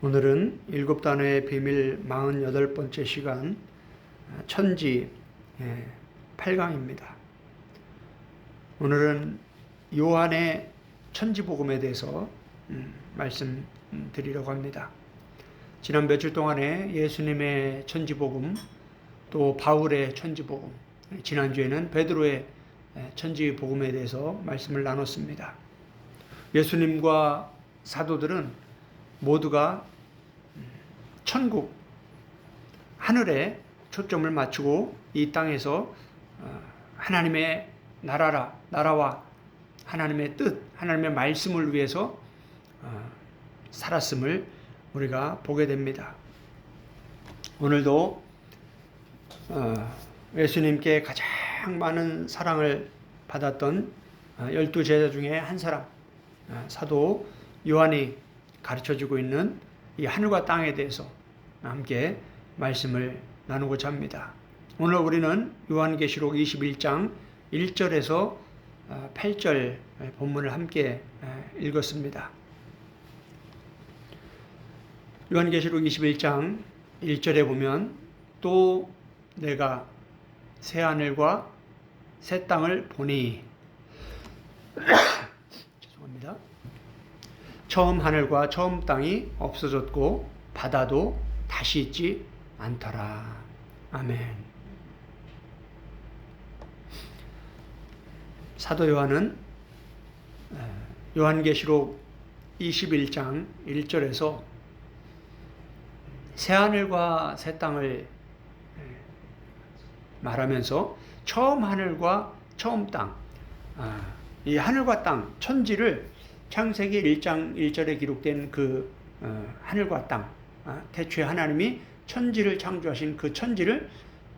오늘은 일곱 단어의 비밀 48번째 시간 천지 8강입니다. 오늘은 요한의 천지복음에 대해서 말씀드리려고 합니다. 지난 며칠 동안에 예수님의 천지복음, 또 바울의 천지복음, 지난주에는 베드로의 천지복음에 대해서 말씀을 나눴습니다. 예수님과 사도들은 모두가 천국, 하늘에 초점을 맞추고 이 땅에서 하나님의 나라와 하나님의 뜻, 하나님의 말씀을 위해서 살았음을 우리가 보게 됩니다. 오늘도 예수님께 가장 많은 사랑을 받았던 12제자 중에 한 사람, 사도 요한이 가르쳐주고 있는 이 하늘과 땅에 대해서 함께 말씀을 나누고자 합니다. 오늘 우리는 요한계시록 21장 1절에서 8절 본문을 함께 읽었습니다. 요한계시록 21장 1절에 보면 또 내가 새 하늘과 새 땅을 보니 죄송합니다. 처음 하늘과 처음 땅이 없어졌고 바다도 다시 있지 않더라. 아멘. 사도 요한은 요한계시록 21장 1절에서 새 하늘과 새 땅을 말하면서 처음 하늘과 처음 땅, 이 하늘과 땅, 천지를 창세기 1장 1절에 기록된 그 하늘과 땅, 태초에 하나님이 천지를 창조하신 그 천지를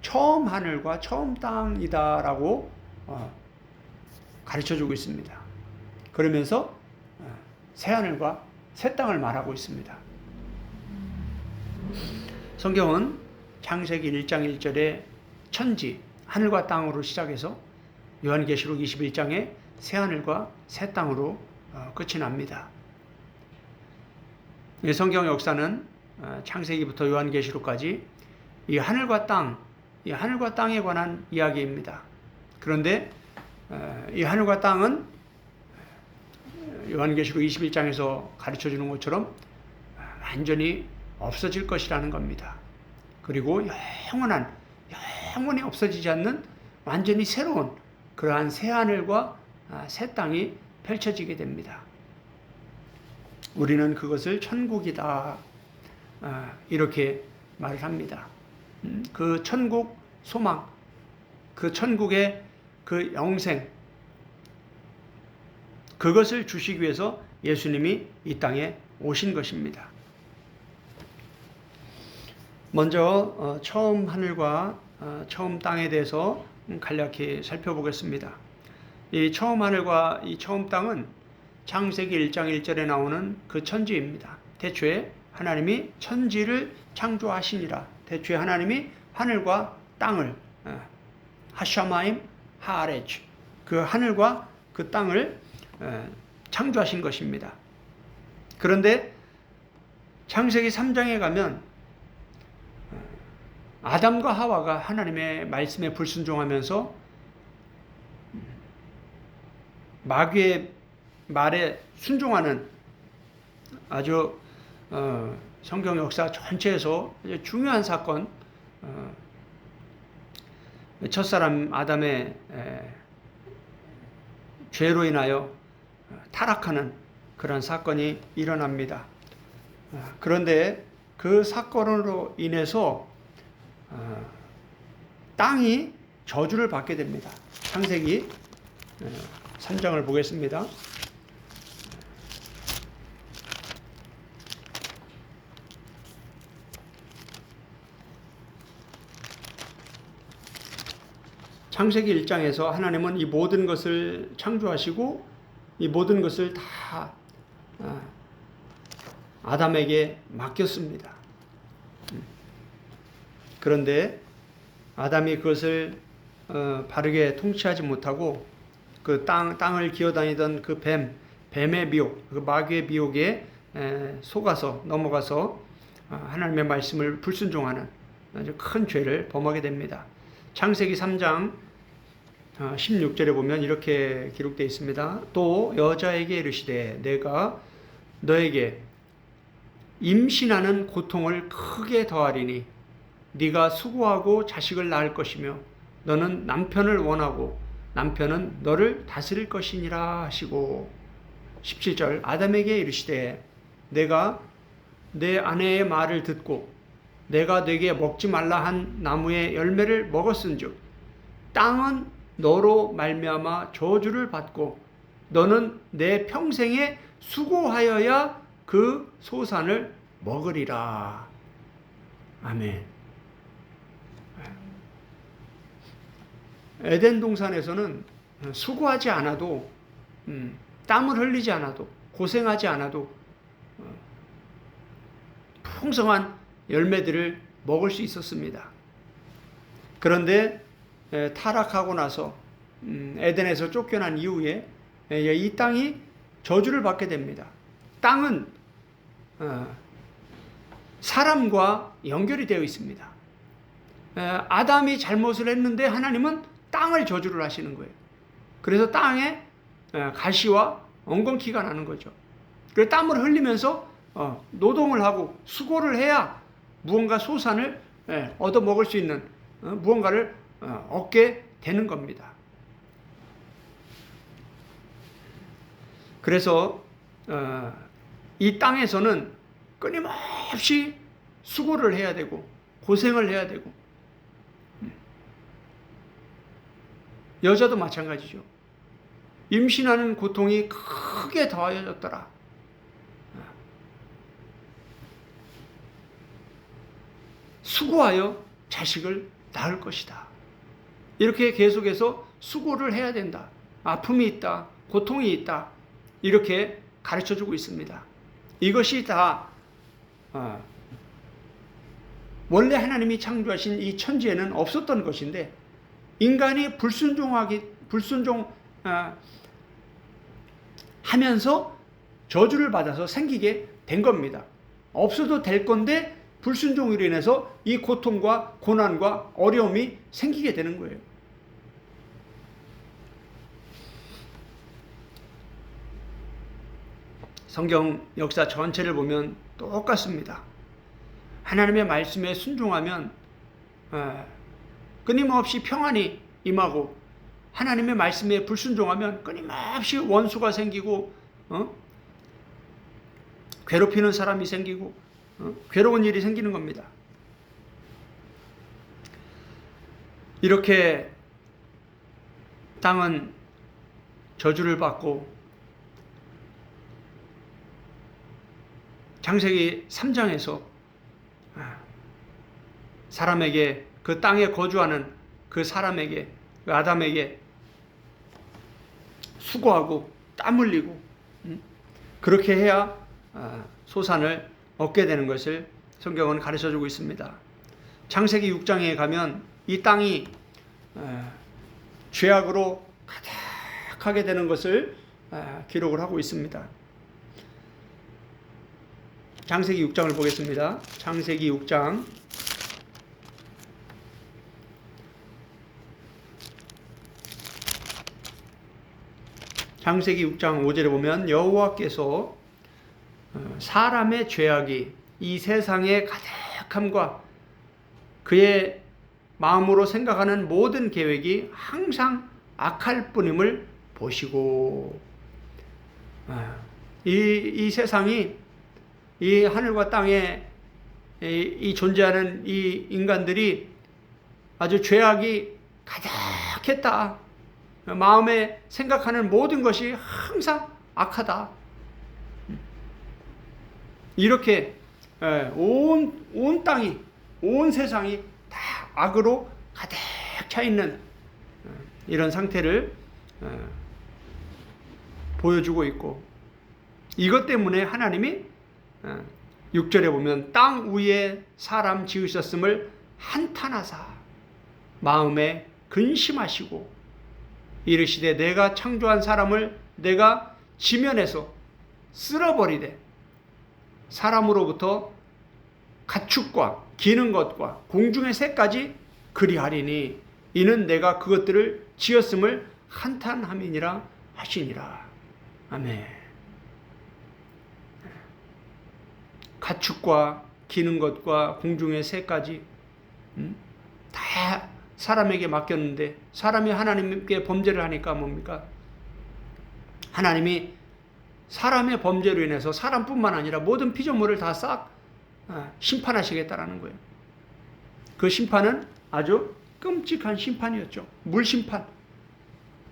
처음 하늘과 처음 땅이다라고 가르쳐주고 있습니다. 그러면서 새 하늘과 새 땅을 말하고 있습니다. 성경은 창세기 1장 1절에 천지, 하늘과 땅으로 시작해서 요한계시록 21장에 새 하늘과 새 땅으로 끝이 납니다. 성경 역사는 창세기부터 요한계시록까지 이 하늘과 땅에 관한 이야기입니다. 그런데 이 하늘과 땅은 요한계시록 21장에서 가르쳐주는 것처럼 완전히 없어질 것이라는 겁니다. 그리고 영원히 없어지지 않는 완전히 새로운 그러한 새 하늘과 새 땅이 펼쳐지게 됩니다. 우리는 그것을 천국이다 이렇게 말을 합니다. 그 천국 소망, 그 천국의 그 영생, 그것을 주시기 위해서 예수님이 이 땅에 오신 것입니다. 먼저 처음 하늘과 처음 땅에 대해서 간략히 살펴보겠습니다. 이 처음 하늘과 이 처음 땅은 창세기 1장 1절에 나오는 그 천지입니다. 태초에 하나님이 천지를 창조하시니라. 태초에 하나님이 하늘과 땅을 하샤마임 하아레츠, 그 하늘과 그 땅을 창조하신 것입니다. 그런데 창세기 3장에 가면 아담과 하와가 하나님의 말씀에 불순종하면서 마귀의 말에 순종하는 아주 성경 역사 전체에서 중요한 사건, 첫사람 아담의 죄로 인하여 타락하는 그런 사건이 일어납니다. 그런데 그 사건으로 인해서 땅이 저주를 받게 됩니다. 창세기 3장을 보겠습니다. 창세기 1장에서 하나님은 이 모든 것을 창조하시고 이 모든 것을 다 아담에게 맡겼습니다. 그런데 아담이 그것을 바르게 통치하지 못하고 그 땅을 기어다니던 그 뱀의 미혹, 그 마귀의 미혹에 속아서 넘어가서 하나님의 말씀을 불순종하는 아주 큰 죄를 범하게 됩니다. 창세기 3장 16절에 보면 이렇게 기록되어 있습니다. 또 여자에게 이르시되 내가 너에게 임신하는 고통을 크게 더하리니 네가 수고하고 자식을 낳을 것이며 너는 남편을 원하고 남편은 너를 다스릴 것이니라 하시고 17절 아담에게 이르시되 내가 내 아내의 말을 듣고 내가 네게 먹지 말라 한 나무의 열매를 먹었은즉 땅은 너로 말미암아 저주를 받고 너는 내 평생에 수고하여야 그 소산을 먹으리라. 아멘. 에덴 동산에서는 수고하지 않아도 땀을 흘리지 않아도 고생하지 않아도 풍성한 열매들을 먹을 수 있었습니다. 그런데 타락하고 나서 에덴에서 쫓겨난 이후에 이 땅이 저주를 받게 됩니다. 땅은 사람과 연결이 되어 있습니다. 아담이 잘못을 했는데 하나님은 땅을 저주를 하시는 거예요. 그래서 땅에 가시와 엉겅퀴가 나는 거죠. 그래서 땀을 흘리면서 노동을 하고 수고를 해야 무언가 소산을 얻어 먹을 수 있는 무언가를 얻게 되는 겁니다. 그래서 이 땅에서는 끊임없이 수고를 해야 되고 고생을 해야 되고 여자도 마찬가지죠. 임신하는 고통이 크게 더하여졌더라. 수고하여 자식을 낳을 것이다. 이렇게 계속해서 수고를 해야 된다. 아픔이 있다. 고통이 있다. 이렇게 가르쳐주고 있습니다. 이것이 다 원래 하나님이 창조하신 이 천지에는 없었던 것인데 인간이 하면서 저주를 받아서 생기게 된 겁니다. 없어도 될 건데 불순종으로 인해서 이 고통과 고난과 어려움이 생기게 되는 거예요. 성경 역사 전체를 보면 똑같습니다. 하나님의 말씀에 순종하면 끊임없이 평안이 임하고 하나님의 말씀에 불순종하면 끊임없이 원수가 생기고 괴롭히는 사람이 생기고 괴로운 일이 생기는 겁니다. 이렇게 땅은 저주를 받고 창세기 3장에서 사람에게 그 땅에 거주하는 그 사람에게 그 아담에게 수고하고 땀 흘리고 그렇게 해야 소산을 얻게 되는 것을 성경은 가르쳐주고 있습니다. 창세기 6장에 가면 이 땅이 죄악으로 가득하게 되는 것을 기록을 하고 있습니다. 창세기 6장을 보겠습니다. 창세기 6장 창세기 6장 5절에 보면 여호와께서 사람의 죄악이 이 세상의 가득함과 그의 마음으로 생각하는 모든 계획이 항상 악할 뿐임을 보시고 이 세상이 이 하늘과 땅에 이 존재하는 이 인간들이 아주 죄악이 가득했다. 마음에 생각하는 모든 것이 항상 악하다. 이렇게 온 땅이, 온 세상이 다 악으로 가득 차 있는 이런 상태를 보여주고 있고, 이것 때문에 하나님이 6절에 보면 땅 위에 사람 지으셨음을 한탄하사 마음에 근심하시고 이르시되 내가 창조한 사람을 내가 지면에서 쓸어버리되 사람으로부터 가축과 기는 것과 공중의 새까지 그리하리니 이는 내가 그것들을 지었음을 한탄함이니라 하시니라. 아멘. 가축과 기는 것과 공중의 새까지 다 사람에게 맡겼는데 사람이 하나님께 범죄를 하니까 뭡니까? 하나님이 사람의 범죄로 인해서 사람뿐만 아니라 모든 피조물을 다 싹 심판하시겠다라는 거예요. 그 심판은 아주 끔찍한 심판이었죠. 물심판.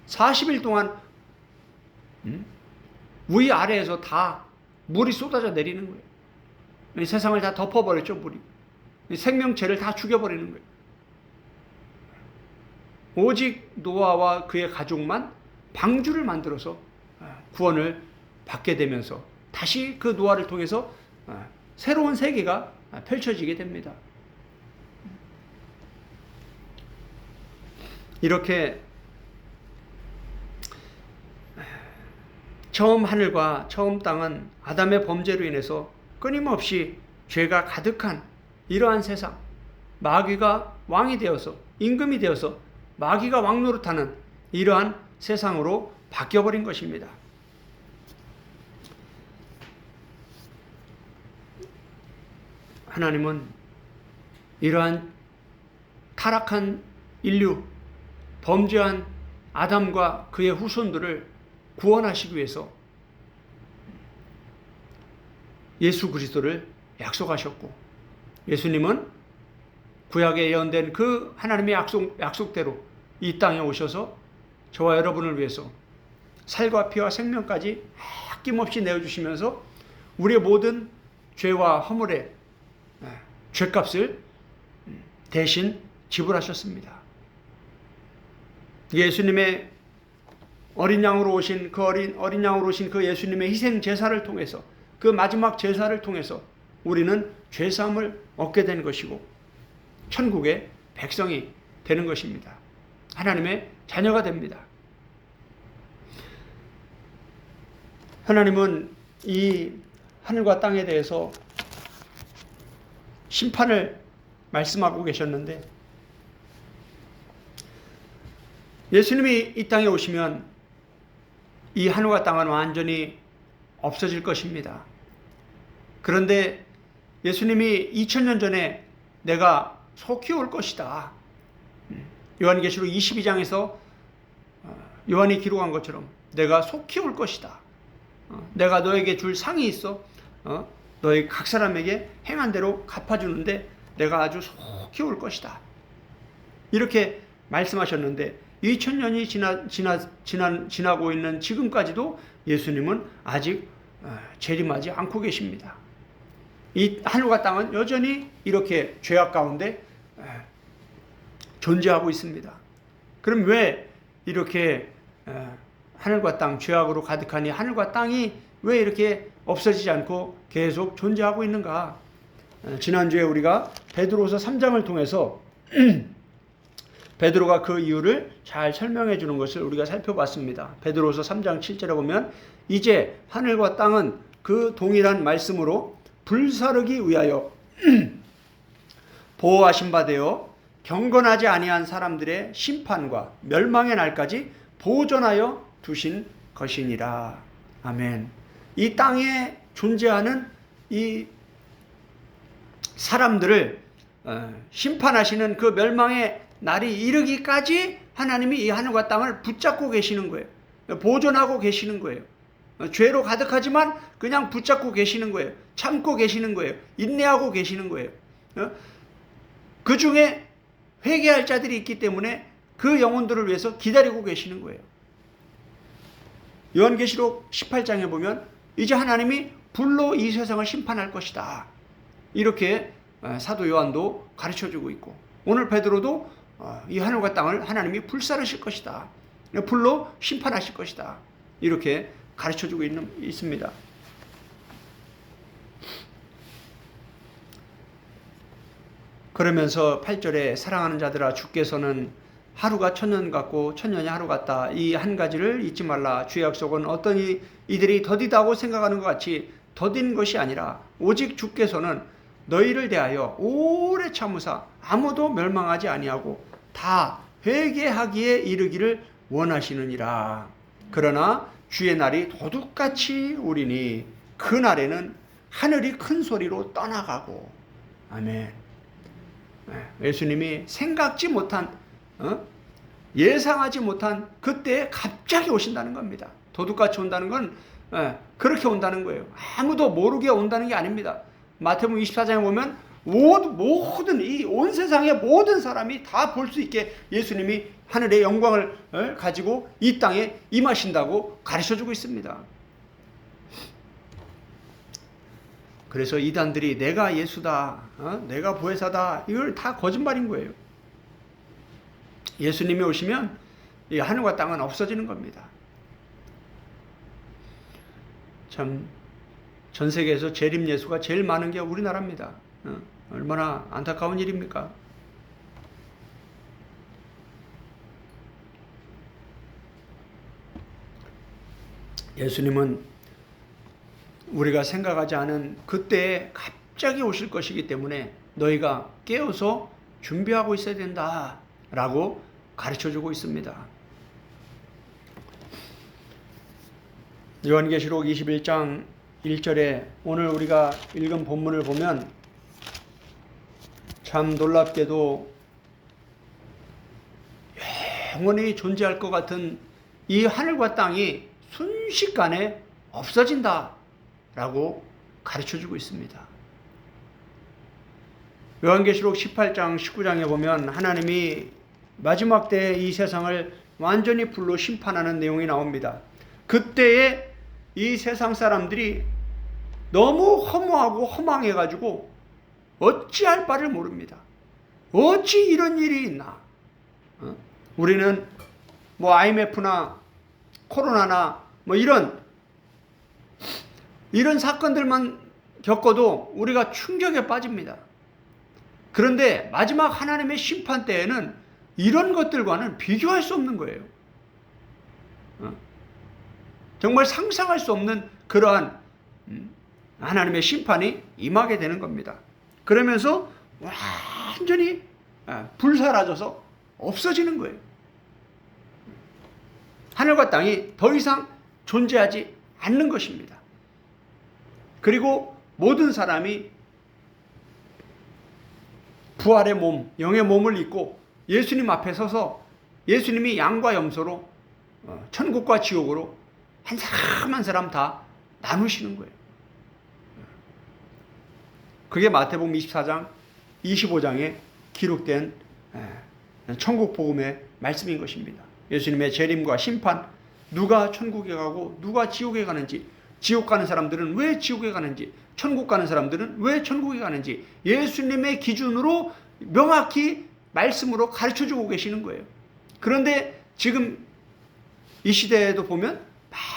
40일 동안 위아래에서 다 물이 쏟아져 내리는 거예요. 이 세상을 다 덮어버렸죠, 물이. 생명체를 다 죽여버리는 거예요. 오직 노아와 그의 가족만 방주를 만들어서 구원을 받게 되면서 다시 그 노아를 통해서 새로운 세계가 펼쳐지게 됩니다. 이렇게 처음 하늘과 처음 땅은 아담의 범죄로 인해서 끊임없이 죄가 가득한 이러한 세상, 마귀가 왕이 되어서 임금이 되어서 마귀가 왕노릇하는 이러한 세상으로 바뀌어버린 것입니다. 하나님은 이러한 타락한 인류, 범죄한 아담과 그의 후손들을 구원하시기 위해서 예수 그리스도를 약속하셨고, 예수님은 구약에 예언된 그 하나님의 약속대로 이 땅에 오셔서 저와 여러분을 위해서 살과 피와 생명까지 아낌없이 내어주시면서 우리의 모든 죄와 허물의 죄값을 대신 지불하셨습니다. 예수님의 어린 양으로 오신 어린 양으로 오신 그 예수님의 희생 제사를 통해서, 그 마지막 제사를 통해서 우리는 죄 사함을 얻게 되는 것이고 천국의 백성이 되는 것입니다. 하나님의 자녀가 됩니다. 하나님은 이 하늘과 땅에 대해서 심판을 말씀하고 계셨는데, 예수님이 이 땅에 오시면 이 하늘과 땅은 완전히 없어질 것입니다. 그런데 예수님이 2000년 전에 내가 속히 올 것이다. 요한계시록 22장에서 요한이 기록한 것처럼 내가 속히 올 것이다. 내가 너에게 줄 상이 있어. 너희 각 사람에게 행한 대로 갚아주는데 내가 아주 속히 올 것이다. 이렇게 말씀하셨는데 2000년이 지나고 있는 지금까지도 예수님은 아직 재림하지 않고 계십니다. 이 하늘과 땅은 여전히 이렇게 죄악 가운데 존재하고 있습니다. 그럼 왜 이렇게 하늘과 땅, 죄악으로 가득하니 하늘과 땅이 왜 이렇게 없어지지 않고 계속 존재하고 있는가? 지난주에 우리가 베드로서 3장을 통해서 베드로가 그 이유를 잘 설명해 주는 것을 우리가 살펴봤습니다. 베드로서 3장 7절에 보면 이제 하늘과 땅은 그 동일한 말씀으로 불사르기 위하여 보호하신 바 되어 경건하지 아니한 사람들의 심판과 멸망의 날까지 보존하여 두신 것이니라. 아멘. 이 땅에 존재하는 이 사람들을 심판하시는 그 멸망의 날이 이르기까지 하나님이 이 하늘과 땅을 붙잡고 계시는 거예요. 보존하고 계시는 거예요. 죄로 가득하지만 그냥 붙잡고 계시는 거예요. 참고 계시는 거예요. 인내하고 계시는 거예요. 그 중에 회개할 자들이 있기 때문에 그 영혼들을 위해서 기다리고 계시는 거예요. 요한계시록 18장에 보면 이제 하나님이 불로 이 세상을 심판할 것이다. 이렇게 사도 요한도 가르쳐주고 있고, 오늘 베드로도 이 하늘과 땅을 하나님이 불사르실 것이다. 불로 심판하실 것이다. 이렇게 가르쳐주고 있습니다. 그러면서 8절에 사랑하는 자들아, 주께서는 하루가 천년 같고 천년이 하루 같다. 이 한 가지를 잊지 말라. 주의 약속은 어떤 이들이 더디다고 생각하는 것 같이 더딘 것이 아니라 오직 주께서는 너희를 대하여 오래 참으사 아무도 멸망하지 아니하고 다 회개하기에 이르기를 원하시느니라. 그러나 주의 날이 도둑같이 오리니 그 날에는 하늘이 큰 소리로 떠나가고. 아멘. 예수님이 생각지 못한, 예상하지 못한 그때에 갑자기 오신다는 겁니다. 도둑같이 온다는 건 그렇게 온다는 거예요. 아무도 모르게 온다는 게 아닙니다. 마태복음 24장에 보면 모든 이 온 세상의 모든 사람이 다 볼 수 있게 예수님이 하늘의 영광을 가지고 이 땅에 임하신다고 가르쳐주고 있습니다. 그래서 이단들이 내가 예수다, 내가 보혜사다, 이걸 다 거짓말인 거예요. 예수님이 오시면 이 하늘과 땅은 없어지는 겁니다. 참 전 세계에서 재림 예수가 제일 많은 게 우리나라입니다. 얼마나 안타까운 일입니까? 예수님은 우리가 생각하지 않은 그때에 갑자기 오실 것이기 때문에 너희가 깨어서 준비하고 있어야 된다라고 가르쳐주고 있습니다. 요한계시록 21장 1절에 오늘 우리가 읽은 본문을 보면 참 놀랍게도 영원히 존재할 것 같은 이 하늘과 땅이 순식간에 없어진다라고 가르쳐주고 있습니다. 요한계시록 18장 19장에 보면 하나님이 마지막 때에 이 세상을 완전히 불로 심판하는 내용이 나옵니다. 그때에 이 세상 사람들이 너무 허무하고 허망해가지고 어찌할 바를 모릅니다. 어찌 이런 일이 있나? 우리는 뭐 IMF나 코로나나 뭐 이런 사건들만 겪어도 우리가 충격에 빠집니다. 그런데 마지막 하나님의 심판 때에는 이런 것들과는 비교할 수 없는 거예요. 정말 상상할 수 없는 그러한 하나님의 심판이 임하게 되는 겁니다. 그러면서 완전히 불사라져서 없어지는 거예요. 하늘과 땅이 더 이상 존재하지 않는 것입니다. 그리고 모든 사람이 부활의 몸, 영의 몸을 입고 예수님 앞에 서서 예수님이 양과 염소로 천국과 지옥으로 한 사람 한 사람 다 나누시는 거예요. 그게 마태복음 24장, 25장에 기록된 천국 복음의 말씀인 것입니다. 예수님의 재림과 심판, 누가 천국에 가고 누가 지옥에 가는지, 지옥 가는 사람들은 왜 지옥에 가는지, 천국 가는 사람들은 왜 천국에 가는지 예수님의 기준으로 명확히 말씀으로 가르쳐주고 계시는 거예요. 그런데 지금 이 시대에도 보면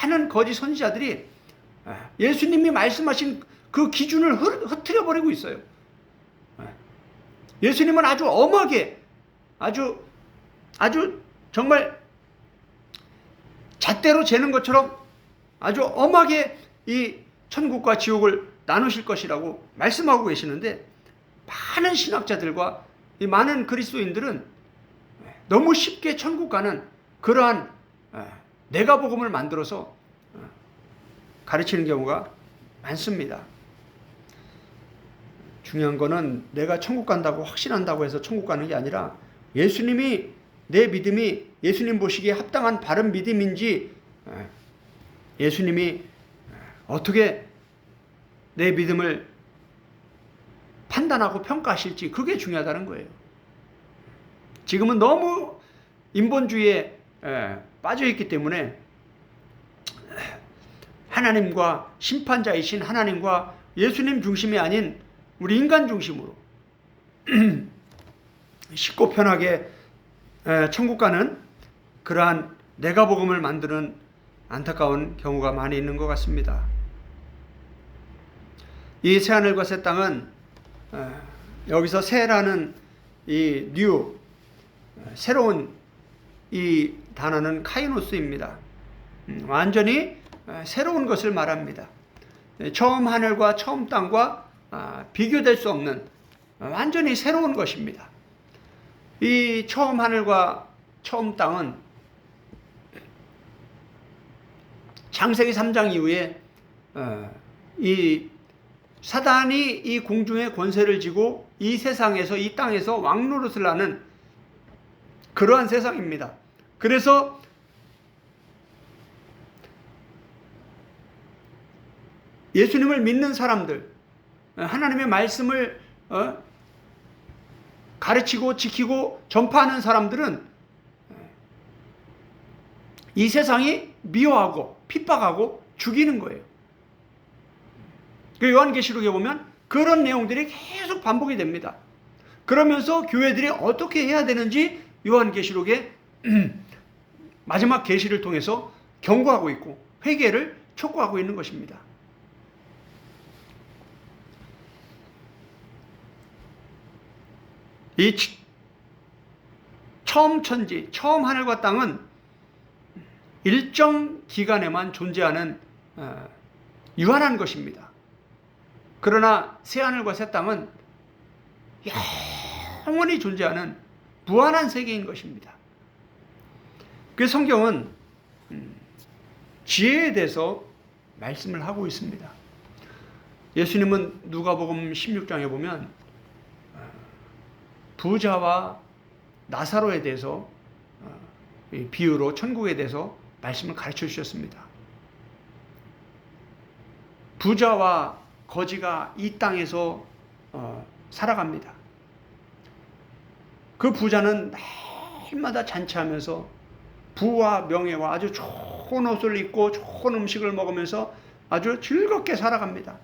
많은 거짓 선지자들이 예수님이 말씀하신 그 기준을 흐트려버리고 있어요. 예수님은 아주 엄하게, 아주 정말 잣대로 재는 것처럼 아주 엄하게 이 천국과 지옥을 나누실 것이라고 말씀하고 계시는데, 많은 신학자들과 이 많은 그리스도인들은 너무 쉽게 천국 가는 그러한 내가복음을 만들어서 가르치는 경우가 많습니다. 중요한 거는 내가 천국 간다고 확신한다고 해서 천국 가는 게 아니라 예수님이, 내 믿음이 예수님 보시기에 합당한 바른 믿음인지, 예수님이 어떻게 내 믿음을 판단하고 평가하실지, 그게 중요하다는 거예요. 지금은 너무 인본주의에 빠져있기 때문에 하나님과, 심판자이신 하나님과 예수님 중심이 아닌 우리 인간 중심으로 쉽고 편하게 천국 가는 그러한 내가복음을 만드는 안타까운 경우가 많이 있는 것 같습니다. 이 새하늘과 새 땅은 여기서 새라는 이 뉴, 새로운 이 단어는 카이노스입니다. 완전히 새로운 것을 말합니다. 처음 하늘과 처음 땅과 비교될 수 없는 완전히 새로운 것입니다. 이 처음 하늘과 처음 땅은 창세기 3장 이후에 이 사단이 이 공중의 권세를 쥐고 이 세상에서, 이 땅에서 왕노릇을 하는 그러한 세상입니다. 그래서 예수님을 믿는 사람들, 하나님의 말씀을 가르치고 지키고 전파하는 사람들은 이 세상이 미워하고 핍박하고 죽이는 거예요. 그 요한계시록에 보면 그런 내용들이 계속 반복이 됩니다. 그러면서 교회들이 어떻게 해야 되는지 요한계시록의 마지막 계시를 통해서 경고하고 있고 회개를 촉구하고 있는 것입니다. 이 처음 천지, 처음 하늘과 땅은 일정 기간에만 존재하는 유한한 것입니다. 그러나 새하늘과 새 땅은 영원히 존재하는 무한한 세계인 것입니다. 그 성경은 지혜에 대해서 말씀을 하고 있습니다. 예수님은 누가복음 16장에 보면 부자와 나사로에 대해서 비유로 천국에 대해서 말씀을 가르쳐 주셨습니다. 부자와 거지가 이 땅에서 살아갑니다. 그 부자는 날마다 잔치하면서 부와 명예와 아주 좋은 옷을 입고 좋은 음식을 먹으면서 아주 즐겁게 살아갑니다.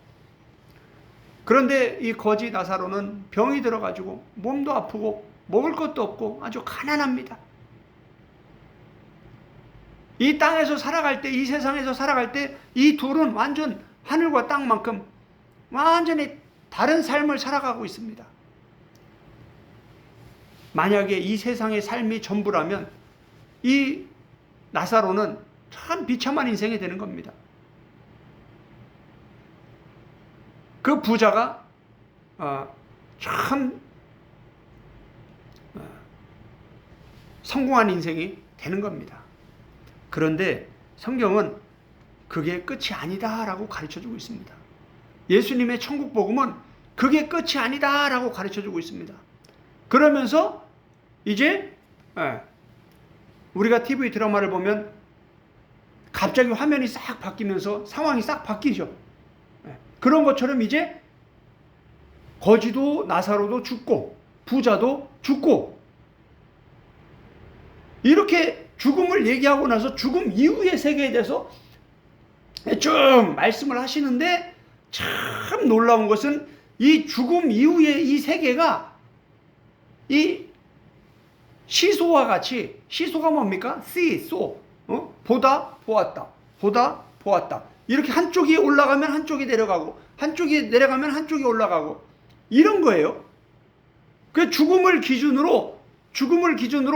그런데 이 거지 나사로는 병이 들어가지고 몸도 아프고 먹을 것도 없고 아주 가난합니다. 이 땅에서 살아갈 때, 이 세상에서 살아갈 때 이 둘은 완전 하늘과 땅만큼 완전히 다른 삶을 살아가고 있습니다. 만약에 이 세상의 삶이 전부라면 이 나사로는 참 비참한 인생이 되는 겁니다. 그 부자가 참 성공한 인생이 되는 겁니다. 그런데 성경은 그게 끝이 아니다라고 가르쳐주고 있습니다. 예수님의 천국 복음은 그게 끝이 아니다라고 가르쳐주고 있습니다. 그러면서 이제 우리가 TV 드라마를 보면 갑자기 화면이 싹 바뀌면서 상황이 싹 바뀌죠. 그런 것처럼 이제 거지도 나사로도 죽고 부자도 죽고 이렇게 죽음을 얘기하고 나서 죽음 이후의 세계에 대해서 쭉 말씀을 하시는데 참 놀라운 것은 이 죽음 이후의 이 세계가 이 시소와 같이, 시소가 뭡니까? 시소, 보다 보았다, 보다 보았다. 이렇게 한쪽이 올라가면 한쪽이 내려가고, 한쪽이 내려가면 한쪽이 올라가고, 이런 거예요. 그 죽음을 기준으로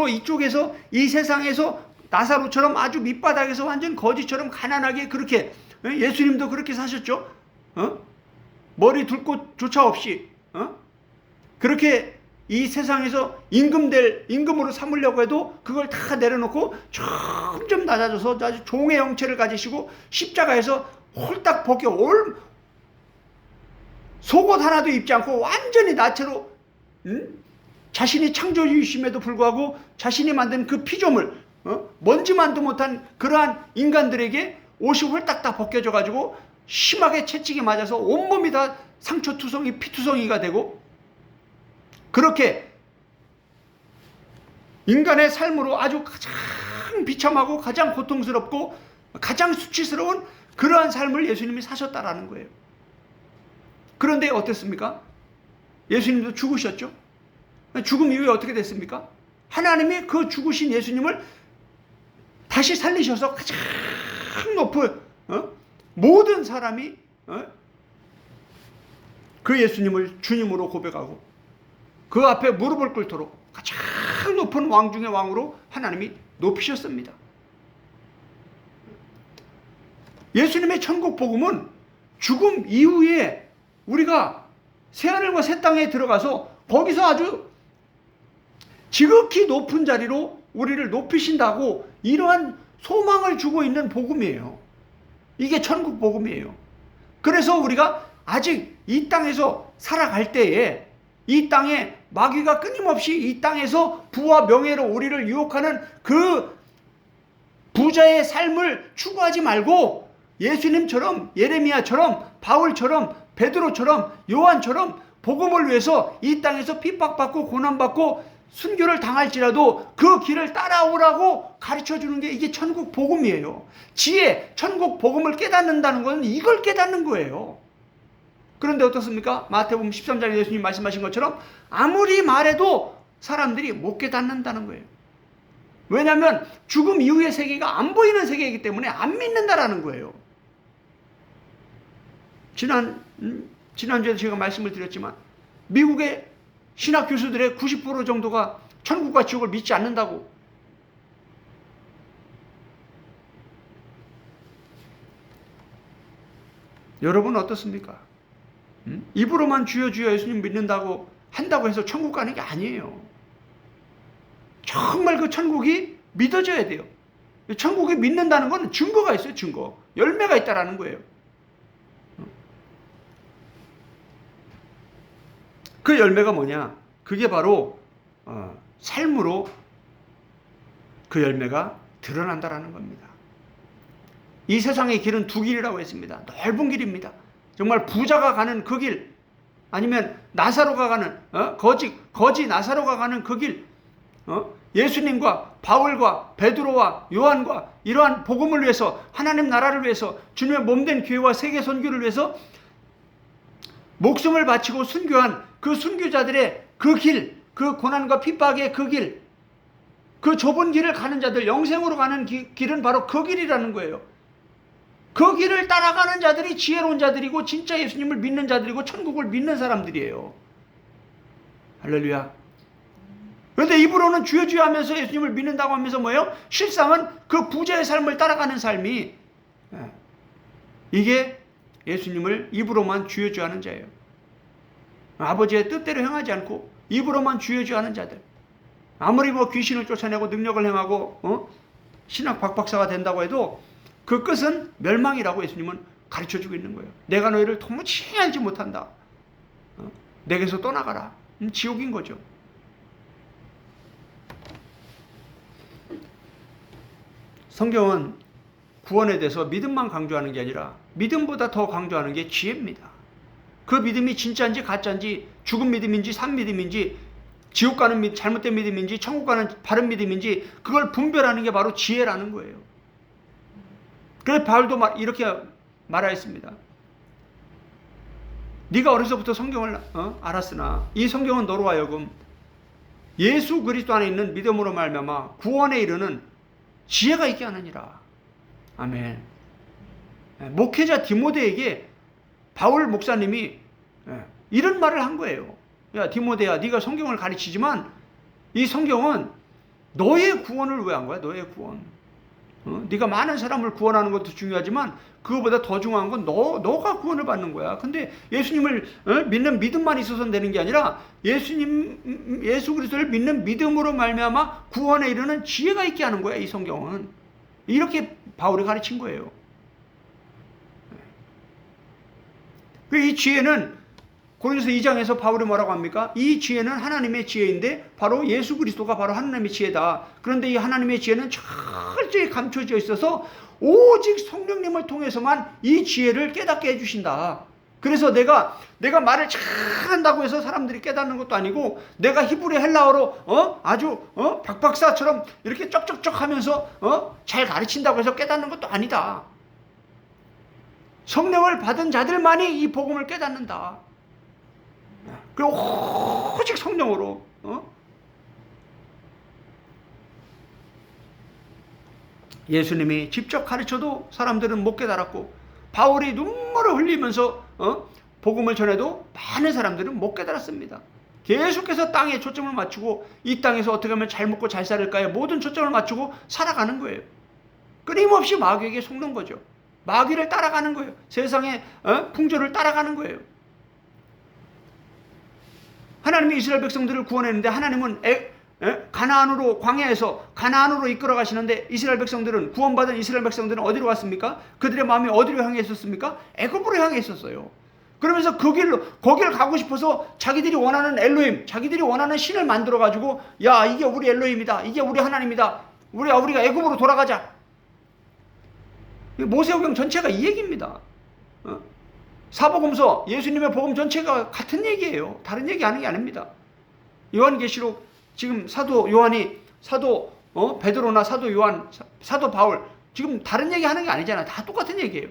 이쪽에서, 이 세상에서 나사로처럼 아주 밑바닥에서 완전 거지처럼 가난하게 그렇게, 예수님도 그렇게 사셨죠? 머리 둘 곳조차 없이, 그렇게 이 세상에서 임금으로 삼으려고 해도 그걸 다 내려놓고 점점 낮아져서 아주 종의 형체를 가지시고 십자가에서 홀딱 벗겨 속옷 하나도 입지 않고 완전히 나체로 자신이 창조주이심에도 불구하고 자신이 만든 그 피조물 먼지만도 못한 그러한 인간들에게 옷이 홀딱 다 벗겨져 가지고 심하게 채찍이 맞아서 온몸이 다 상처투성이 피투성이가 되고 그렇게 인간의 삶으로 아주 가장 비참하고 가장 고통스럽고 가장 수치스러운 그러한 삶을 예수님이 사셨다라는 거예요. 그런데 어땠습니까? 예수님도 죽으셨죠? 죽음 이후에 어떻게 됐습니까? 하나님이 그 죽으신 예수님을 다시 살리셔서 가장 높은 모든 사람이 그 예수님을 주님으로 고백하고 그 앞에 무릎을 꿇도록 가장 높은 왕 중의 왕으로 하나님이 높이셨습니다. 예수님의 천국 복음은 죽음 이후에 우리가 새하늘과 새 땅에 들어가서 거기서 아주 지극히 높은 자리로 우리를 높이신다고 이러한 소망을 주고 있는 복음이에요. 이게 천국 복음이에요. 그래서 우리가 아직 이 땅에서 살아갈 때에 이 땅에 마귀가 끊임없이 이 땅에서 부와 명예로 우리를 유혹하는 그 부자의 삶을 추구하지 말고 예수님처럼, 예레미야처럼, 바울처럼, 베드로처럼, 요한처럼 복음을 위해서 이 땅에서 핍박받고 고난받고 순교를 당할지라도 그 길을 따라오라고 가르쳐주는 게 이게 천국 복음이에요. 지혜, 천국 복음을 깨닫는다는 것은 이걸 깨닫는 거예요. 그런데 어떻습니까? 마태복음 13장에 예수님 말씀하신 것처럼 아무리 말해도 사람들이 못 깨닫는다는 거예요. 왜냐하면 죽음 이후의 세계가 안 보이는 세계이기 때문에 안 믿는다라는 거예요. 지난주에 제가 말씀을 드렸지만 미국의 신학 교수들의 90% 정도가 천국과 지옥을 믿지 않는다고. 여러분은 어떻습니까? 입으로만 주여 주여 예수님 믿는다고 한다고 해서 천국 가는 게 아니에요. 정말 그 천국이 믿어져야 돼요. 천국이 믿는다는 건 증거가 있어요. 증거. 열매가 있다라는 거예요. 그 열매가 뭐냐? 그게 바로 삶으로 그 열매가 드러난다라는 겁니다. 이 세상의 길은 두 길이라고 했습니다. 넓은 길입니다. 정말 부자가 가는 그 길, 아니면 나사로가 가는 거지 나사로가 가는 그 길, 예수님과 바울과 베드로와 요한과 이러한 복음을 위해서, 하나님 나라를 위해서, 주님의 몸된 교회와 세계 선교를 위해서 목숨을 바치고 순교한 그 순교자들의 그 길, 그 고난과 핍박의 그 길, 그 좁은 길을 가는 자들, 영생으로 가는 길은 바로 그 길이라는 거예요. 그 길을 따라가는 자들이 지혜로운 자들이고 진짜 예수님을 믿는 자들이고 천국을 믿는 사람들이에요. 할렐루야. 그런데 입으로는 주여 주여 하면서 예수님을 믿는다고 하면서 뭐예요? 실상은 그 부자의 삶을 따라가는 삶이, 이게 예수님을 입으로만 주여 주여 하는 자예요. 아버지의 뜻대로 행하지 않고 입으로만 주여 주여 하는 자들. 아무리 귀신을 쫓아내고 능력을 행하고 신학 박박사가 된다고 해도 그 끝은 멸망이라고 예수님은 가르쳐주고 있는 거예요. 내가 너희를 도무지 알지 못한다. 내게서 떠나가라. 지옥인 거죠. 성경은 구원에 대해서 믿음만 강조하는 게 아니라 믿음보다 더 강조하는 게 지혜입니다. 그 믿음이 진짜인지 가짜인지, 죽은 믿음인지 산 믿음인지, 지옥 가는 잘못된 믿음인지 천국 가는 바른 믿음인지, 그걸 분별하는 게 바로 지혜라는 거예요. 그래서 바울도 이렇게 말하였습니다. 네가 어려서부터 성경을 알았으나 이 성경은 너로 하여금 예수 그리스도 안에 있는 믿음으로 말미암아 구원에 이르는 지혜가 있게 하느니라. 아멘. 목회자 디모데에게 바울 목사님이 이런 말을 한 거예요. 야 디모데야, 네가 성경을 가르치지만 이 성경은 너의 구원을 위한 거야. 너의 구원. 네가 많은 사람을 구원하는 것도 중요하지만 그거보다 더 중요한 건 너가 구원을 받는 거야. 근데 예수님을 믿는 믿음만 있어서는 되는 게 아니라 예수 그리스도를 믿는 믿음으로 말미암아 구원에 이르는 지혜가 있게 하는 거야. 이 성경은 이렇게 바울이 가르친 거예요. 이 지혜는 고린도서 2장에서 바울이 뭐라고 합니까? 이 지혜는 하나님의 지혜인데 바로 예수 그리스도가 바로 하나님의 지혜다. 그런데 이 하나님의 지혜는 철저히 감춰져 있어서 오직 성령님을 통해서만 이 지혜를 깨닫게 해주신다. 그래서 내가 말을 잘한다고 해서 사람들이 깨닫는 것도 아니고, 내가 히브리 헬라어로 아주 박박사처럼 이렇게 쩍쩍쩍 하면서 잘 가르친다고 해서 깨닫는 것도 아니다. 성령을 받은 자들만이 이 복음을 깨닫는다. 그리고 오직 성령으로 예수님이 직접 가르쳐도 사람들은 못 깨달았고, 바울이 눈물을 흘리면서 복음을 전해도 많은 사람들은 못 깨달았습니다. 계속해서 땅에 초점을 맞추고 이 땅에서 어떻게 하면 잘 먹고 잘 살을까요? 모든 초점을 맞추고 살아가는 거예요. 끊임없이 마귀에게 속는 거죠. 마귀를 따라가는 거예요. 세상의 풍조를 따라가는 거예요. 하나님이 이스라엘 백성들을 구원했는데 하나님은 가나안으로, 광야에서 가나안으로 이끌어 가시는데 이스라엘 백성들은, 구원받은 이스라엘 백성들은 어디로 갔습니까? 그들의 마음이 어디로 향해 있었습니까? 애굽으로 향해 있었어요. 그러면서 거기를 가고 싶어서 자기들이 원하는 엘로힘, 자기들이 원하는 신을 만들어 가지고, 야, 이게 우리 엘로힘이다, 이게 우리 하나님이다, 우리가 애굽으로 돌아가자. 모세오경 전체가 이 얘기입니다. 사복음서, 예수님의 복음 전체가 같은 얘기예요. 다른 얘기 하는 게 아닙니다. 요한계시록, 지금 사도 요한이, 사도 베드로나 사도 요한, 사도 바울, 지금 다른 얘기 하는 게 아니잖아요. 다 똑같은 얘기예요.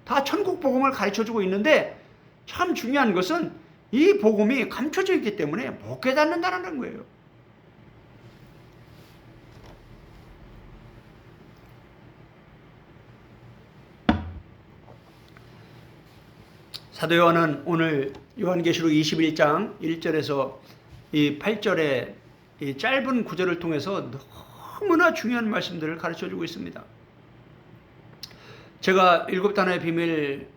다 천국 복음을 가르쳐주고 있는데, 참 중요한 것은 이 복음이 감춰져 있기 때문에 못 깨닫는다는 거예요. 사도 요한은 오늘 요한계시록 21장 1절에서 이 8절의 이 짧은 구절을 통해서 너무나 중요한 말씀들을 가르쳐주고 있습니다. 제가 일곱 단어의 비밀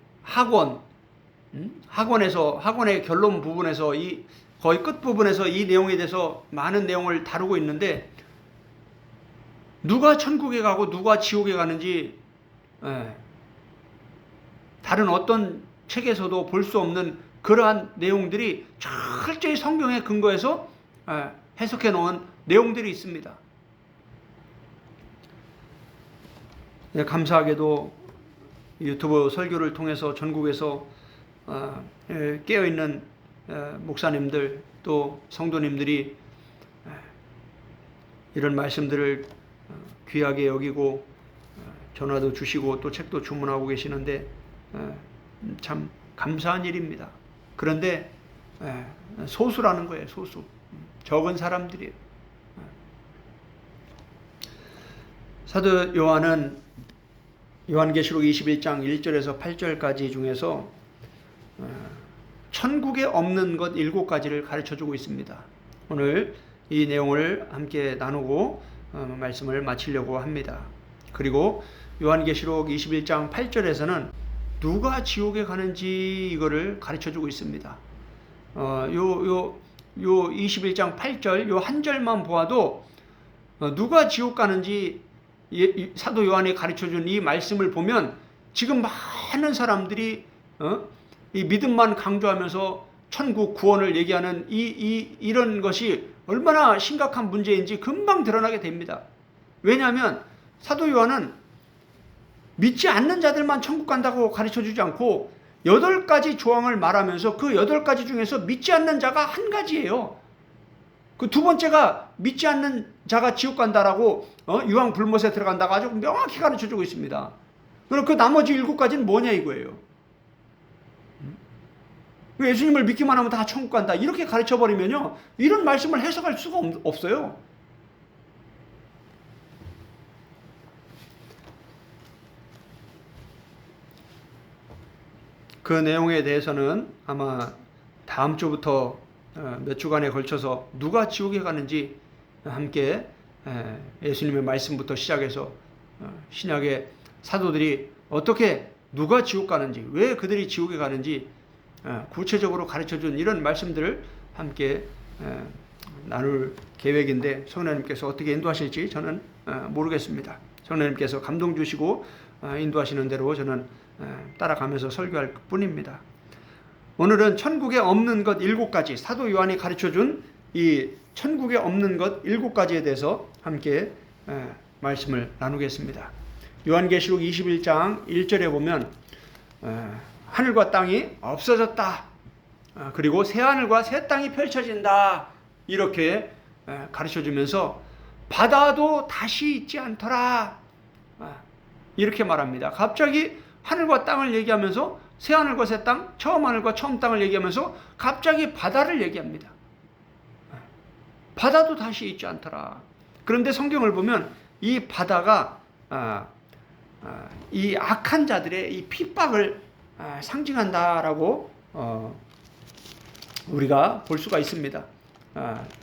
학원의 결론 부분에서, 거의 끝 부분에서 이 내용에 대해서 많은 내용을 다루고 있는데, 누가 천국에 가고 누가 지옥에 가는지 다른 어떤 책에서도 볼 수 없는 그러한 내용들이 철저히 성경에 근거해서 해석해 놓은 내용들이 있습니다. 감사하게도 유튜브 설교를 통해서 전국에서 깨어있는 목사님들, 또 성도님들이 이런 말씀들을 귀하게 여기고 전화도 주시고 또 책도 주문하고 계시는데 참 감사한 일입니다. 그런데 소수라는 거예요. 소수. 적은 사람들이에요. 사도 요한은 요한계시록 21장 1절에서 8절까지 중에서 천국에 없는 것 7가지를 가르쳐주고 있습니다. 오늘 이 내용을 함께 나누고 말씀을 마치려고 합니다. 그리고 요한계시록 21장 8절에서는 누가 지옥에 가는지 이거를 가르쳐주고 있습니다. 요 21장 8절 요 한 절만 보아도 누가 지옥 가는지 사도 요한이 가르쳐준 이 말씀을 보면 지금 많은 사람들이 이 믿음만 강조하면서 천국 구원을 얘기하는 이런 것이 얼마나 심각한 문제인지 금방 드러나게 됩니다. 왜냐하면 사도 요한은 믿지 않는 자들만 천국 간다고 가르쳐주지 않고 8가지 조항을 말하면서 그 8가지 중에서 믿지 않는 자가 한 가지예요. 그 두 번째가 믿지 않는 자가 지옥 간다라고 유황 불못에 들어간다고 아주 명확히 가르쳐주고 있습니다. 그럼 그 나머지 7가지는 뭐냐 이거예요. 예수님을 믿기만 하면 다 천국 간다 이렇게 가르쳐버리면요, 이런 말씀을 해석할 수가 없어요. 그 내용에 대해서는 아마 다음 주부터 몇 주간에 걸쳐서 누가 지옥에 가는지 함께 예수님의 말씀부터 시작해서 신약의 사도들이 어떻게 누가 지옥 가는지, 왜 그들이 지옥에 가는지 구체적으로 가르쳐준 이런 말씀들을 함께 나눌 계획인데, 성령님께서 어떻게 인도하실지 저는 모르겠습니다. 성령님께서 감동 주시고 인도하시는 대로 저는 따라가면서 설교할 뿐입니다. 오늘은 천국에 없는 것 7가지, 사도 요한이 가르쳐준 이 천국에 없는 것 7가지에 대해서 함께 말씀을 나누겠습니다. 요한계시록 21장 1절에 보면 하늘과 땅이 없어졌다, 그리고 새하늘과 새 땅이 펼쳐진다 이렇게 가르쳐주면서 바다도 다시 있지 않더라 이렇게 말합니다. 갑자기 하늘과 땅을 얘기하면서 새하늘과 새 땅, 처음 하늘과 처음 땅을 얘기하면서 갑자기 바다를 얘기합니다. 바다도 다시 있지 않더라. 그런데 성경을 보면 이 바다가 이 악한 자들의 이 핍박을 상징한다라고 우리가 볼 수가 있습니다.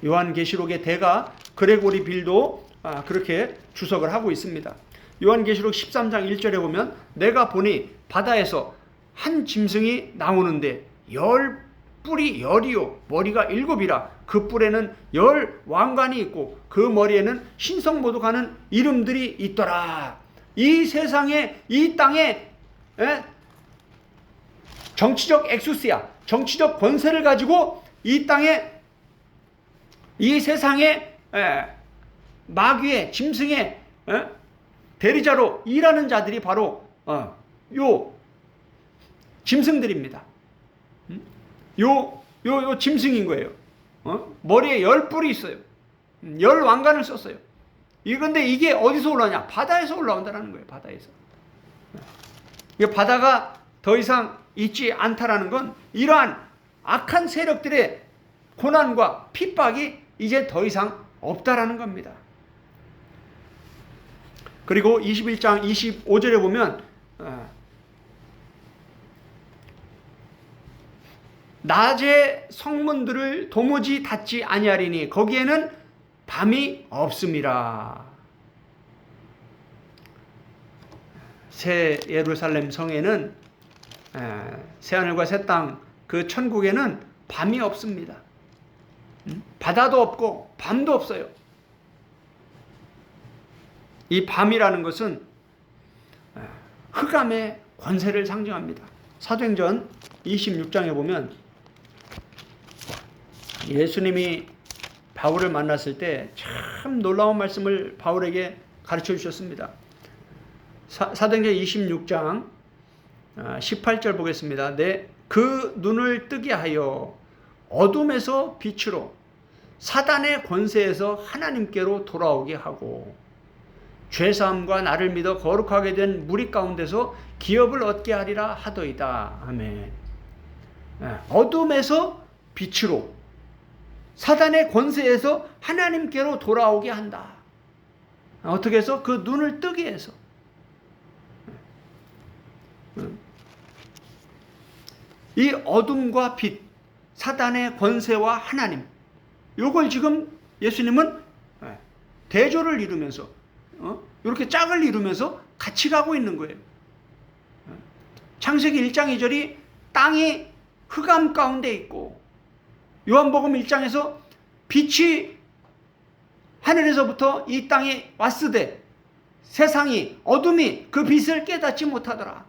요한계시록의 대가 그레고리 빌도 그렇게 주석을 하고 있습니다. 요한계시록 13장 1절에 보면 내가 보니 바다에서 한 짐승이 나오는데 10뿔이 10이요 머리가 7이라 그 뿔에는 10 왕관이 있고 그 머리에는 신성모독하는 이름들이 있더라. 이 세상에 이 땅에 정치적 엑수스야 정치적 권세를 가지고 이 땅에 이 세상에 마귀의 짐승의 대리자로 일하는 자들이 바로 요 짐승들입니다. 요 짐승인 거예요. 머리에 10뿔이 있어요. 10 왕관을 썼어요. 그런데 이게 어디서 올라오냐? 바다에서 올라온다는 거예요. 바다에서. 바다가 더 이상 있지 않다라는 건 이러한 악한 세력들의 고난과 핍박이 이제 더 이상 없다라는 겁니다. 그리고 21장 25절에 보면 낮의 성문들을 도무지 닫지 아니하리니 거기에는 밤이 없음이라. 새 예루살렘 성에는 새하늘과 새 땅 그 천국에는 밤이 없습니다. 바다도 없고 밤도 없어요. 이 밤이라는 것은 흑암의 권세를 상징합니다. 사도행전 26장에 보면 예수님이 바울을 만났을 때 참 놀라운 말씀을 바울에게 가르쳐 주셨습니다. 사도행전 26장 18절 보겠습니다. 그 눈을 뜨게 하여 어둠에서 빛으로 사단의 권세에서 하나님께로 돌아오게 하고 죄사함과 나를 믿어 거룩하게 된 무리 가운데서 기업을 얻게 하리라 하더이다. 아멘. 어둠에서 빛으로 사단의 권세에서 하나님께로 돌아오게 한다. 어떻게 해서? 그 눈을 뜨게 해서. 이 어둠과 빛, 사단의 권세와 하나님, 요걸 지금 예수님은 대조를 이루면서 이렇게 짝을 이루면서 같이 가고 있는 거예요. 창세기 1장 2절이 땅이 흑암 가운데 있고 요한복음 1장에서 빛이 하늘에서부터 이 땅에 왔으되 세상이 어둠이 그 빛을 깨닫지 못하더라.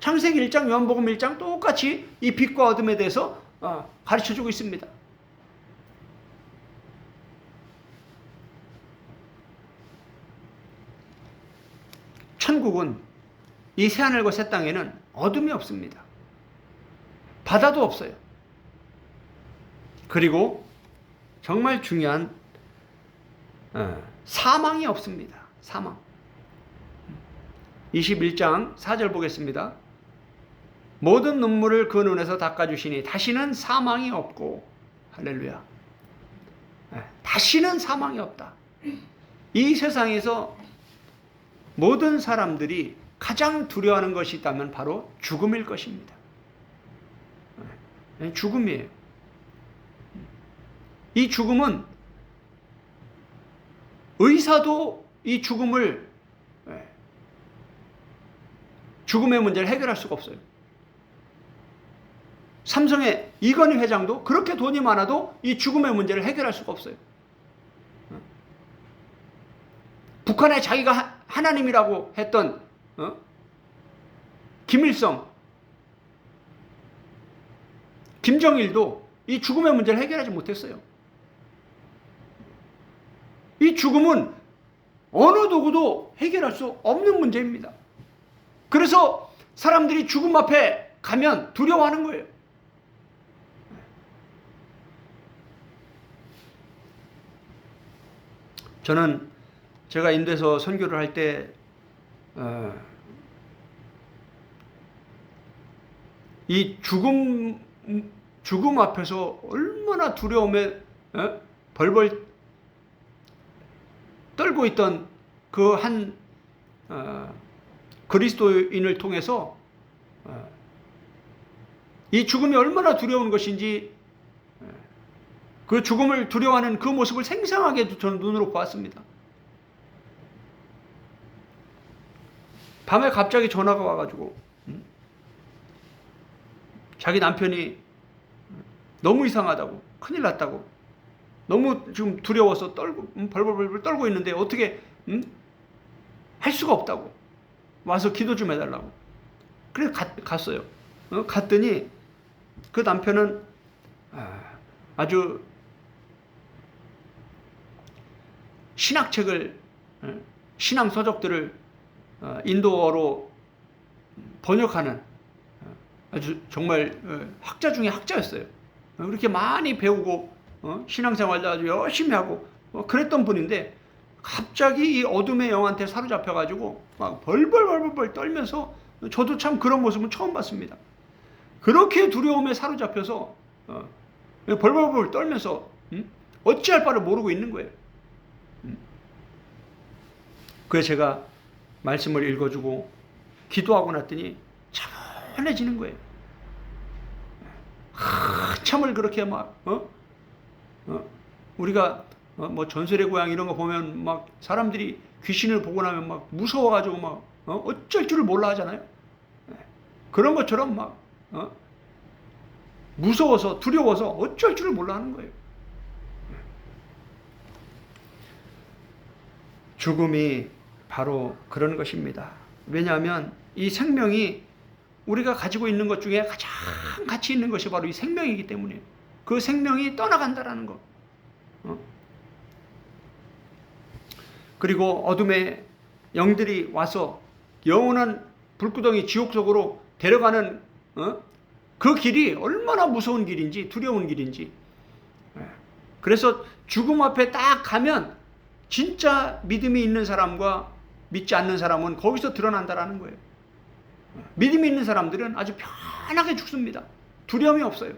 창세기 1장 요한복음 1장 똑같이 이 빛과 어둠에 대해서 가르쳐주고 있습니다. 천국은 이 새하늘과 새 땅에는 어둠이 없습니다. 바다도 없어요. 그리고 정말 중요한 사망이 없습니다. 사망. 21장 4절 보겠습니다. 모든 눈물을 그 눈에서 닦아주시니 다시는 사망이 없고, 할렐루야. 다시는 사망이 없다. 이 세상에서 모든 사람들이 가장 두려워하는 것이 있다면 바로 죽음일 것입니다. 죽음이에요. 이 죽음은 의사도 이 죽음의 문제를 해결할 수가 없어요. 삼성의 이건희 회장도 그렇게 돈이 많아도 이 죽음의 문제를 해결할 수가 없어요. 북한에 자기가 하나님이라고 했던 김일성, 김정일도 이 죽음의 문제를 해결하지 못했어요. 이 죽음은 어느 누구도 해결할 수 없는 문제입니다. 그래서 사람들이 죽음 앞에 가면 두려워하는 거예요. 저는 제가 인도에서 선교를 할 때 이 죽음 앞에서 얼마나 두려움에 벌벌 떨고 있던 그 한 그리스도인을 통해서 이 죽음이 얼마나 두려운 것인지 그 죽음을 두려워하는 그 모습을 생생하게 저는 눈으로 보았습니다. 밤에 갑자기 전화가 와가지고 자기 남편이 너무 이상하다고, 큰일 났다고, 너무 지금 두려워서 떨고 벌벌벌 떨고 있는데 어떻게 할 수가 없다고, 와서 기도 좀 해달라고. 그래서 갔어요. 갔더니 그 남편은 아주 신학책을, 신앙 서적들을 인도어로 번역하는 아주 정말 학자 중에 학자였어요. 그렇게 많이 배우고 신앙생활도 아주 열심히 하고 그랬던 분인데, 갑자기 이 어둠의 영한테 사로잡혀가지고 막 벌벌 떨면서, 저도 참 그런 모습은 처음 봤습니다. 그렇게 두려움에 사로잡혀서 벌벌 떨면서 어찌할 바를 모르고 있는 거예요. 그래서 제가 말씀을 읽어주고 기도하고 났더니 차분해지는 거예요. 한참을 그렇게 막 우리가 뭐 전설의 고향 이런 거 보면 막 사람들이 귀신을 보고 나면 막 무서워가지고 막 어쩔 줄을 몰라 하잖아요. 그런 것처럼 막 무서워서 두려워서 어쩔 줄을 몰라 하는 거예요. 죽음이 바로 그런 것입니다. 왜냐하면 이 생명이 우리가 가지고 있는 것 중에 가장 가치 있는 것이 바로 이 생명이기 때문에, 그 생명이 떠나간다라는 거. 그리고 어둠의 영들이 와서 영원한 불구덩이 지옥 속으로 데려가는 그 길이 얼마나 무서운 길인지, 두려운 길인지. 그래서 죽음 앞에 딱 가면 진짜 믿음이 있는 사람과 믿지 않는 사람은 거기서 드러난다라는 거예요. 믿음이 있는 사람들은 아주 편하게 죽습니다. 두려움이 없어요.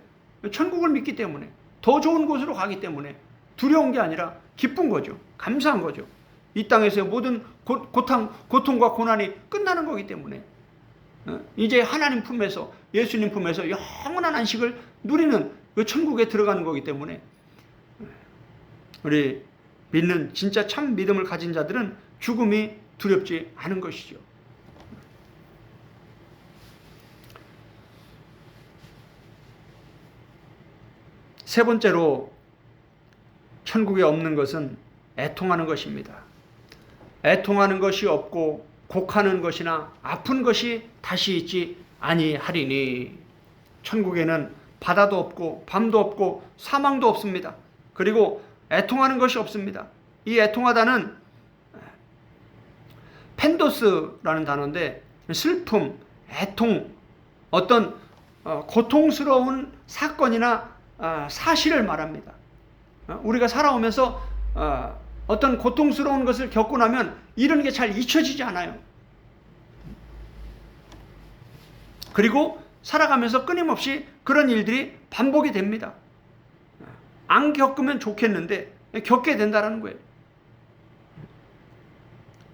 천국을 믿기 때문에, 더 좋은 곳으로 가기 때문에 두려운 게 아니라 기쁜 거죠. 감사한 거죠. 이 땅에서의 모든 고통과 고난이 끝나는 거기 때문에 이제 하나님 품에서, 예수님 품에서 영원한 안식을 누리는 그 천국에 들어가는 거기 때문에, 우리 믿는 진짜 참 믿음을 가진 자들은 죽음이 두렵지 않은 것이죠. 세 번째로 천국에 없는 것은 애통하는 것입니다. 애통하는 것이 없고 곡하는 것이나 아픈 것이 다시 있지 아니하리니. 천국에는 바다도 없고 밤도 없고 사망도 없습니다. 그리고 애통하는 것이 없습니다. 이 애통하다는 펜도스라는 단어인데, 슬픔, 애통, 어떤 고통스러운 사건이나 사실을 말합니다. 우리가 살아오면서 어떤 고통스러운 것을 겪고 나면 이런 게 잘 잊혀지지 않아요. 그리고 살아가면서 끊임없이 그런 일들이 반복이 됩니다. 안 겪으면 좋겠는데 겪게 된다는 거예요.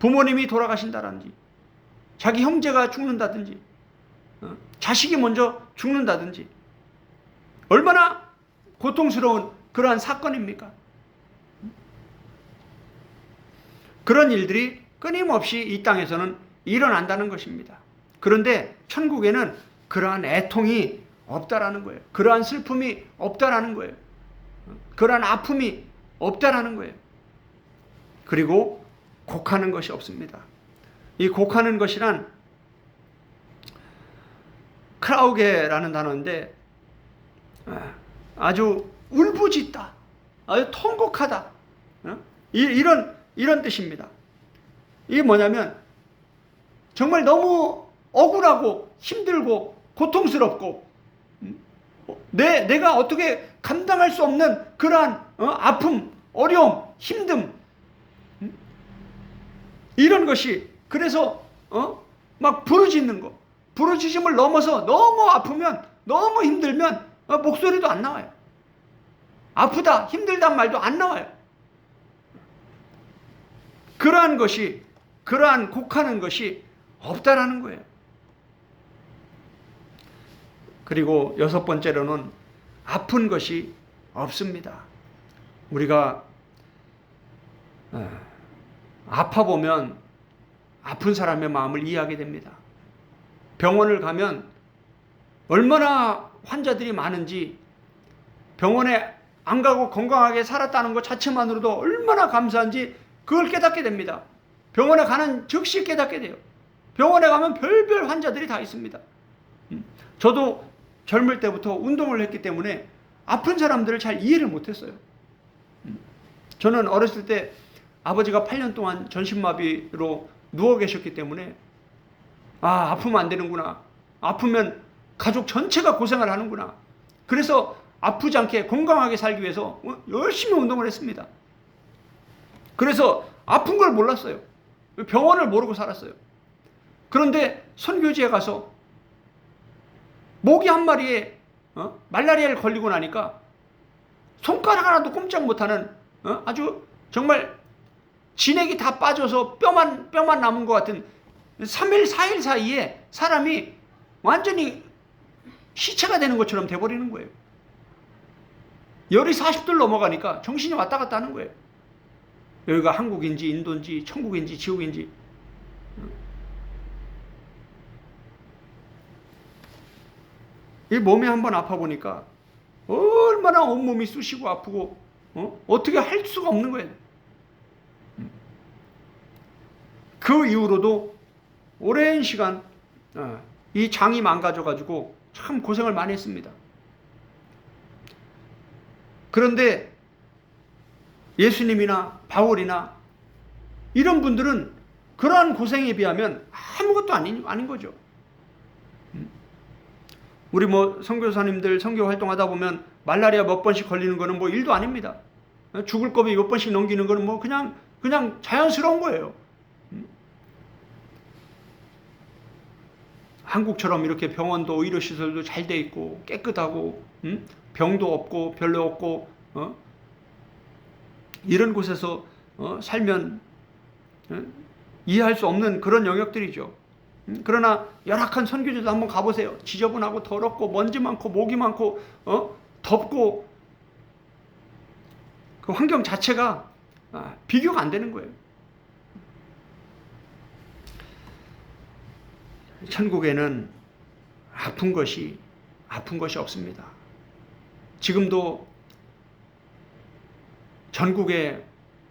부모님이 돌아가신다든지, 자기 형제가 죽는다든지, 자식이 먼저 죽는다든지, 얼마나 고통스러운 그러한 사건입니까? 그런 일들이 끊임없이 이 땅에서는 일어난다는 것입니다. 그런데 천국에는 그러한 애통이 없다라는 거예요. 그러한 슬픔이 없다라는 거예요. 그러한 아픔이 없다라는 거예요. 그리고 곡하는 것이 없습니다. 이 곡하는 것이란 크라우게라는 단어인데, 아주 울부짖다, 아주 통곡하다, 이런 뜻입니다. 이게 뭐냐면 정말 너무 억울하고 힘들고 고통스럽고 내가 어떻게 감당할 수 없는 그러한 아픔, 어려움, 힘듦, 이런 것이, 그래서 막 부르짖는 거, 부르짖음을 넘어서 너무 아프면, 너무 힘들면 목소리도 안 나와요. 아프다, 힘들단 말도 안 나와요. 그러한 것이, 그러한 곡하는 것이 없다라는 거예요. 그리고 여섯 번째로는 아픈 것이 없습니다. 우리가 아파 보면 아픈 사람의 마음을 이해하게 됩니다. 병원을 가면 얼마나 환자들이 많은지, 병원에 안 가고 건강하게 살았다는 것 자체만으로도 얼마나 감사한지 그걸 깨닫게 됩니다. 병원에 가는 즉시 깨닫게 돼요. 병원에 가면 별별 환자들이 다 있습니다. 저도 젊을 때부터 운동을 했기 때문에 아픈 사람들을 잘 이해를 못했어요. 저는 어렸을 때 아버지가 8년 동안 전신마비로 누워 계셨기 때문에 아프면 안 되는구나. 아프면 가족 전체가 고생을 하는구나. 그래서 아프지 않게 건강하게 살기 위해서 열심히 운동을 했습니다. 그래서 아픈 걸 몰랐어요. 병원을 모르고 살았어요. 그런데 선교지에 가서 모기 한 마리에 말라리아를 걸리고 나니까 손가락 하나도 꼼짝 못하는 아주 정말 진액이 다 빠져서 뼈만 남은 것 같은 3일 4일 사이에 사람이 완전히 시체가 되는 것처럼 돼버리는 거예요. 열이 40도를 넘어가니까 정신이 왔다 갔다 하는 거예요. 여기가 한국인지 인도인지 천국인지 지옥인지. 이 몸이 한번 아파 보니까 얼마나 온몸이 쑤시고 아프고 어떻게 할 수가 없는 거예요. 그 이후로도 오랜 시간 이 장이 망가져가지고 참 고생을 많이 했습니다. 그런데 예수님이나 바울이나 이런 분들은 그러한 고생에 비하면 아무것도 아닌 거죠. 우리 선교사님들 선교 활동하다 보면 말라리아 몇 번씩 걸리는 거는 일도 아닙니다. 죽을 겁이 몇 번씩 넘기는 거는 그냥 자연스러운 거예요. 한국처럼 이렇게 병원도 의료시설도 잘 돼 있고 깨끗하고 병도 없고 별로 없고 이런 곳에서 살면 이해할 수 없는 그런 영역들이죠. 그러나 열악한 선교지도 한번 가보세요. 지저분하고 더럽고 먼지 많고 모기 많고 덥고 그 환경 자체가 비교가 안 되는 거예요. 천국에는 아픈 것이 없습니다. 지금도 전국에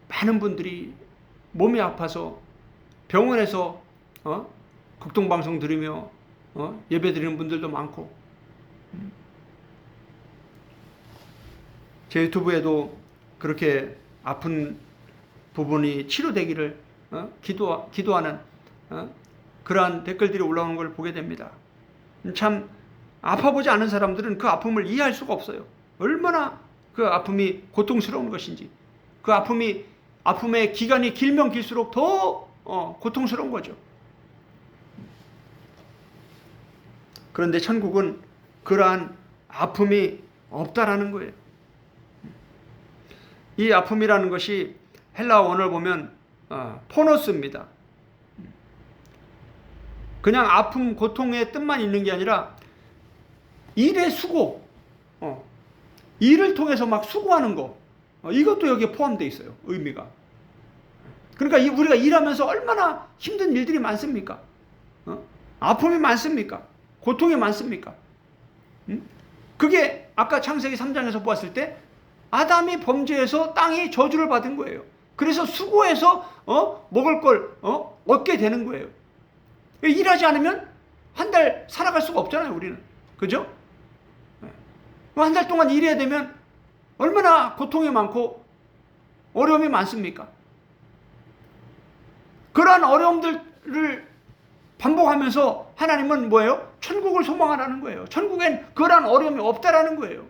많은 분들이 몸이 아파서 병원에서 극동방송 들으며 예배 드리는 분들도 많고, 제 유튜브에도 그렇게 아픈 부분이 치료되기를 기도하는 그러한 댓글들이 올라오는 걸 보게 됩니다. 참 아파보지 않은 사람들은 그 아픔을 이해할 수가 없어요. 얼마나 그 아픔이 고통스러운 것인지, 그 아픔의 기간이 길면 길수록 더 고통스러운 거죠. 그런데 천국은 그러한 아픔이 없다라는 거예요. 이 아픔이라는 것이 헬라어 원어를 보면 포노스입니다. 그냥 아픔, 고통의 뜻만 있는 게 아니라 일의 수고, 일을 통해서 막 수고하는 거, 이것도 여기에 포함되어 있어요. 의미가. 그러니까 우리가 일하면서 얼마나 힘든 일들이 많습니까? 아픔이 많습니까? 고통이 많습니까? 그게 아까 창세기 3장에서 보았을 때 아담이 범죄해서 땅이 저주를 받은 거예요. 그래서 수고해서 먹을 걸 얻게 되는 거예요. 일하지 않으면 한 달 살아갈 수가 없잖아요, 우리는. 그죠? 한 달 동안 일해야 되면 얼마나 고통이 많고 어려움이 많습니까? 그러한 어려움들을 반복하면서 하나님은 뭐예요? 천국을 소망하라는 거예요. 천국엔 그러한 어려움이 없다라는 거예요.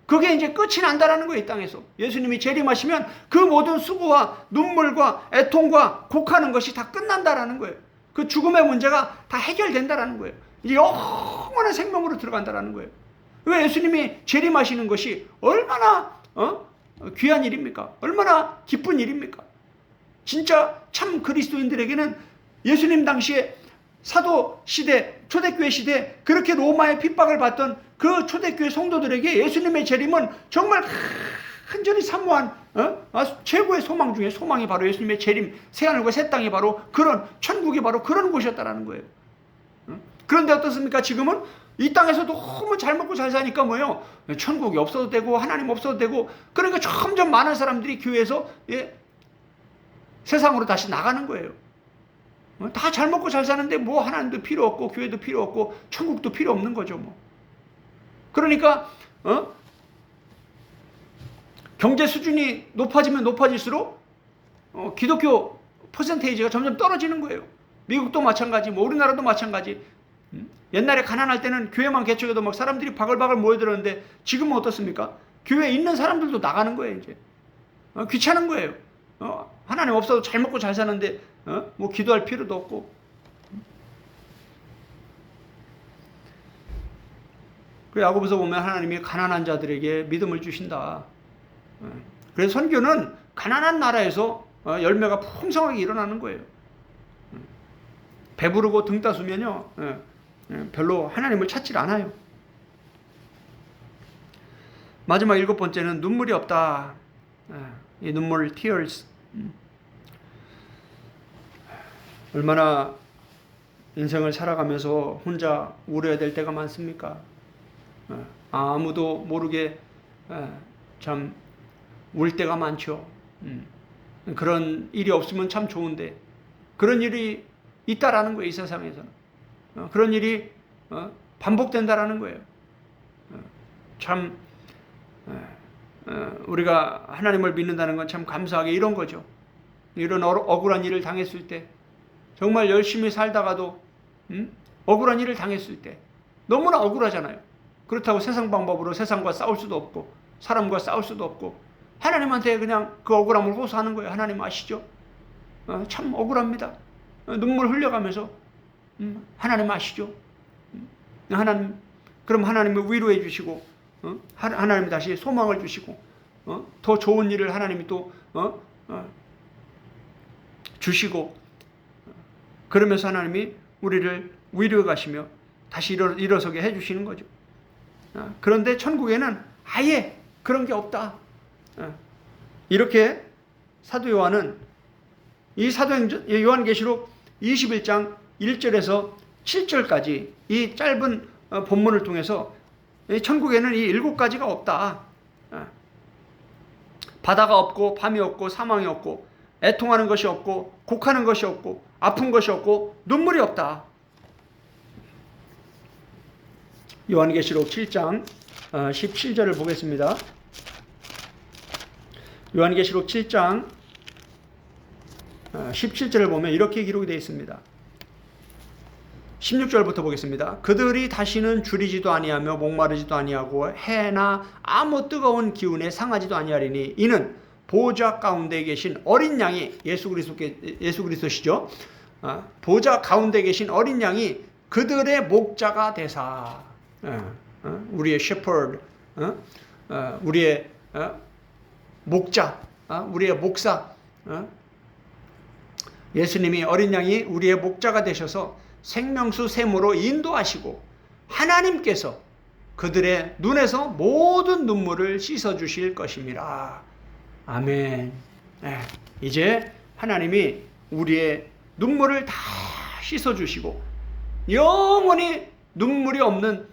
그게 이제 끝이 난다라는 거예요, 이 땅에서. 예수님이 재림하시면 그 모든 수고와 눈물과 애통과 곡하는 것이 다 끝난다라는 거예요. 그 죽음의 문제가 다 해결된다라는 거예요. 이제 영원한 생명으로 들어간다라는 거예요. 왜 예수님이 재림하시는 것이 얼마나 귀한 일입니까? 얼마나 기쁜 일입니까? 진짜 참 그리스도인들에게는 예수님 당시에 사도 시대, 초대교회 시대 그렇게 로마의 핍박을 받던 그 초대교회 성도들에게 예수님의 재림은 정말 완전히 사모한 최고의 소망 중에 소망이 바로 예수님의 재림, 새하늘과 새 땅이 바로 그런 천국이 바로 그런 곳이었다라는 거예요. 그런데 어떻습니까? 지금은 이 땅에서 너무 잘 먹고 잘 사니까 뭐예요? 천국이 없어도 되고 하나님 없어도 되고, 그러니까 점점 많은 사람들이 교회에서 세상으로 다시 나가는 거예요. 다 잘 먹고 잘 사는데 뭐 하나님도 필요 없고 교회도 필요 없고 천국도 필요 없는 거죠. 뭐. 그러니까 경제 수준이 높아지면 높아질수록 기독교 퍼센테이지가 점점 떨어지는 거예요. 미국도 마찬가지, 뭐 우리나라도 마찬가지. 옛날에 가난할 때는 교회만 개척해도 막 사람들이 바글바글 모여들었는데 지금은 어떻습니까? 교회에 있는 사람들도 나가는 거예요. 이제 귀찮은 거예요. 하나님 없어도 잘 먹고 잘 사는데 뭐 기도할 필요도 없고. 그 야고보서 보면 하나님이 가난한 자들에게 믿음을 주신다. 그래서 선교는 가난한 나라에서 열매가 풍성하게 일어나는 거예요. 배부르고 등 따수면요 별로 하나님을 찾질 않아요. 마지막 7번째는 눈물이 없다. 이 눈물, tears. 얼마나 인생을 살아가면서 혼자 울어야 될 때가 많습니까? 아무도 모르게 참 울 때가 많죠. 그런 일이 없으면 참 좋은데 그런 일이 있다라는 거예요. 이 세상에서는. 그런 일이 반복된다라는 거예요. 참 우리가 하나님을 믿는다는 건 참 감사하게 이런 거죠. 이런 억울한 일을 당했을 때, 정말 열심히 살다가도 억울한 일을 당했을 때 너무나 억울하잖아요. 그렇다고 세상 방법으로 세상과 싸울 수도 없고 사람과 싸울 수도 없고 하나님한테 그냥 그 억울함을 호소하는 거예요. 하나님 아시죠? 참 억울합니다. 눈물 흘려가면서 하나님 아시죠? 하나님, 그럼 하나님을 위로해 주시고 하나님 다시 소망을 주시고 더 좋은 일을 하나님이 또 주시고, 그러면서 하나님이 우리를 위로해 가시며 다시 일어서게 해 주시는 거죠. 그런데 천국에는 아예 그런 게 없다. 이렇게 사도 요한은 이 요한계시록 21장 1절에서 7절까지 이 짧은 본문을 통해서 천국에는 이 7가지가 없다. 바다가 없고 밤이 없고 사망이 없고 애통하는 것이 없고 곡하는 것이 없고 아픈 것이 없고 눈물이 없다. 요한계시록 7장 17절을 보겠습니다. 요한계시록 7장 17절을 보면 이렇게 기록이 되어 있습니다. 16절부터 보겠습니다. 그들이 다시는 줄이지도 아니하며 목마르지도 아니하고 해나 아무 뜨거운 기운에 상하지도 아니하리니 이는 보좌 가운데 계신 어린 양이 예수 그리스도시죠. 보좌 가운데 계신 어린 양이 그들의 목자가 되사, 우리의 shepherd, 우리의 목자, 우리의 목사, 예수님이 어린 양이 우리의 목자가 되셔서 생명수 샘으로 인도하시고 하나님께서 그들의 눈에서 모든 눈물을 씻어주실 것입니다. 아멘. 이제 하나님이 우리의 눈물을 다 씻어주시고 영원히 눈물이 없는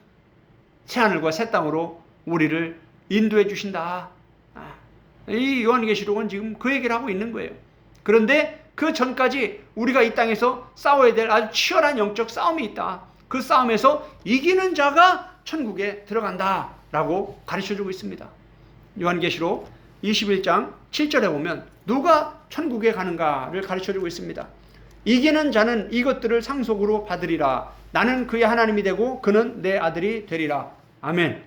새하늘과 새 땅으로 우리를 인도해 주신다. 이 요한계시록은 지금 그 얘기를 하고 있는 거예요. 그런데 그 전까지 우리가 이 땅에서 싸워야 될 아주 치열한 영적 싸움이 있다. 그 싸움에서 이기는 자가 천국에 들어간다 라고 가르쳐주고 있습니다. 요한계시록 21장 7절에 보면 누가 천국에 가는가를 가르쳐주고 있습니다. 이기는 자는 이것들을 상속으로 받으리라. 나는 그의 하나님이 되고 그는 내 아들이 되리라. 아멘.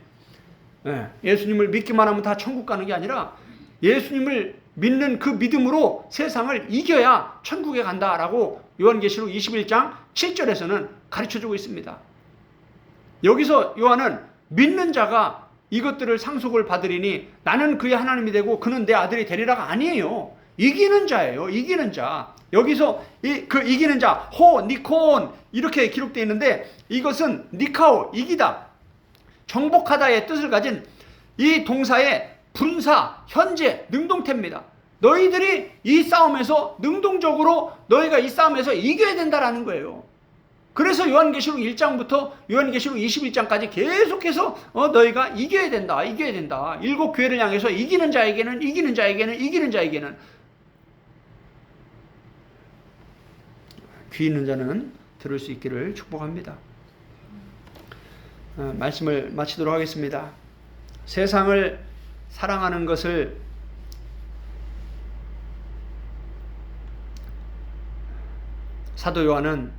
예수님을 믿기만 하면 다 천국 가는 게 아니라 예수님을 믿는 그 믿음으로 세상을 이겨야 천국에 간다라고 요한계시록 21장 7절에서는 가르쳐주고 있습니다. 여기서 요한은 믿는 자가 이것들을 상속을 받으리니 나는 그의 하나님이 되고 그는 내 아들이 되리라가 아니에요. 이기는 자예요. 이기는 자. 여기서 그 이기는 자, 호, 니콘 이렇게 기록되어 있는데 이것은 니카오, 이기다, 정복하다의 뜻을 가진 이 동사의 분사, 현재, 능동태입니다. 너희들이 이 싸움에서 능동적으로 너희가 이 싸움에서 이겨야 된다라는 거예요. 그래서 요한계시록 1장부터 요한계시록 21장까지 계속해서 너희가 이겨야 된다. 이겨야 된다. 7교회를 향해서 이기는 자에게는 귀 있는 자는 들을 수 있기를 축복합니다. 말씀을 마치도록 하겠습니다. 세상을 사랑하는 것을 사도 요한은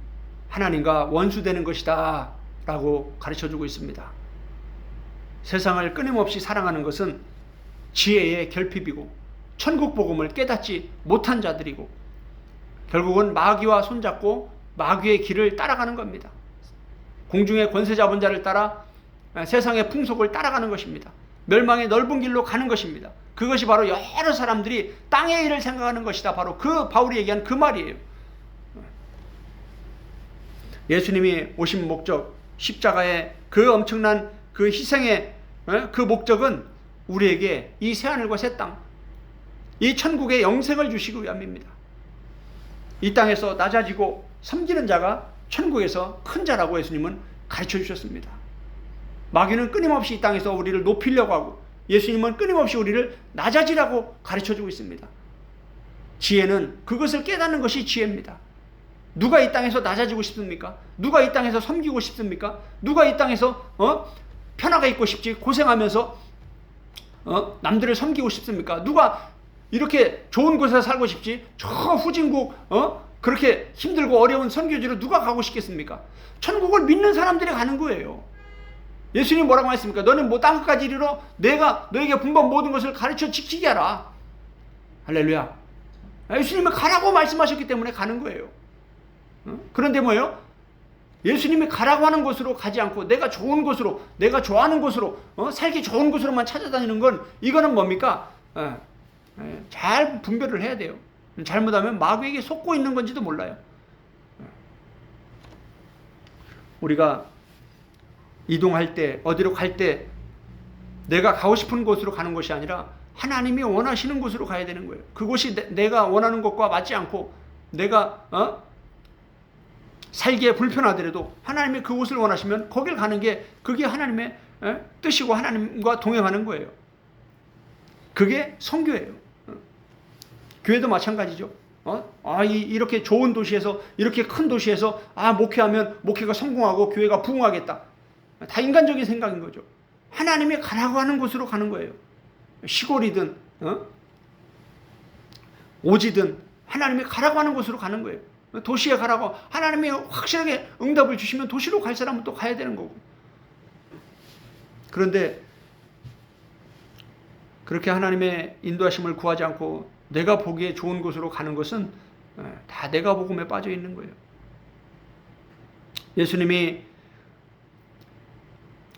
하나님과 원수되는 것이다 라고 가르쳐주고 있습니다. 세상을 끊임없이 사랑하는 것은 지혜의 결핍이고 천국 복음을 깨닫지 못한 자들이고 결국은 마귀와 손잡고 마귀의 길을 따라가는 겁니다. 공중의 권세 잡은 자를 따라 세상의 풍속을 따라가는 것입니다. 멸망의 넓은 길로 가는 것입니다. 그것이 바로 여러 사람들이 땅의 일을 생각하는 것이다. 바로 그 바울이 얘기한 그 말이에요. 예수님이 오신 목적, 십자가의 그 엄청난 그 희생의 그 목적은 우리에게 이 새하늘과 새 땅, 이 천국의 영생을 주시기 위함입니다. 이 땅에서 낮아지고 섬기는 자가 천국에서 큰 자라고 예수님은 가르쳐 주셨습니다. 마귀는 끊임없이 이 땅에서 우리를 높이려고 하고 예수님은 끊임없이 우리를 낮아지라고 가르쳐 주고 있습니다. 지혜는 그것을 깨닫는 것이 지혜입니다. 누가 이 땅에서 낮아지고 싶습니까? 누가 이 땅에서 섬기고 싶습니까? 누가 이 땅에서 편하게 있고 싶지 고생하면서 남들을 섬기고 싶습니까? 누가 이렇게 좋은 곳에서 살고 싶지 저 후진국 그렇게 힘들고 어려운 선교지로 누가 가고 싶겠습니까? 천국을 믿는 사람들이 가는 거예요. 예수님 뭐라고 했습니까? 너는 뭐 땅끝까지 이르러 내가 너에게 분반 모든 것을 가르쳐 지키게 하라. 할렐루야. 예수님이 가라고 말씀하셨기 때문에 가는 거예요. 그런데 뭐예요? 예수님이 가라고 하는 곳으로 가지 않고 내가 좋은 곳으로, 내가 좋아하는 곳으로, 살기 좋은 곳으로만 찾아다니는 건 이거는 뭡니까? 잘 분별을 해야 돼요. 잘못하면 마귀에게 속고 있는 건지도 몰라요. 우리가 이동할 때, 어디로 갈 때 내가 가고 싶은 곳으로 가는 것이 아니라 하나님이 원하시는 곳으로 가야 되는 거예요. 그곳이 내가 원하는 것과 맞지 않고 내가 살기에 불편하더라도 하나님이 그곳을 원하시면 거길 가는 게 그게 하나님의 뜻이고 하나님과 동행하는 거예요. 그게 선교예요. 교회도 마찬가지죠. 이렇게 좋은 도시에서, 이렇게 큰 도시에서 목회하면 목회가 성공하고 교회가 부흥하겠다. 다 인간적인 생각인 거죠. 하나님이 가라고 하는 곳으로 가는 거예요. 시골이든 오지든 하나님이 가라고 하는 곳으로 가는 거예요. 도시에 가라고 하나님이 확실하게 응답을 주시면 도시로 갈 사람은 또 가야 되는 거고. 그런데 그렇게 하나님의 인도하심을 구하지 않고 내가 보기에 좋은 곳으로 가는 것은 다 내가 복음에 빠져 있는 거예요. 예수님이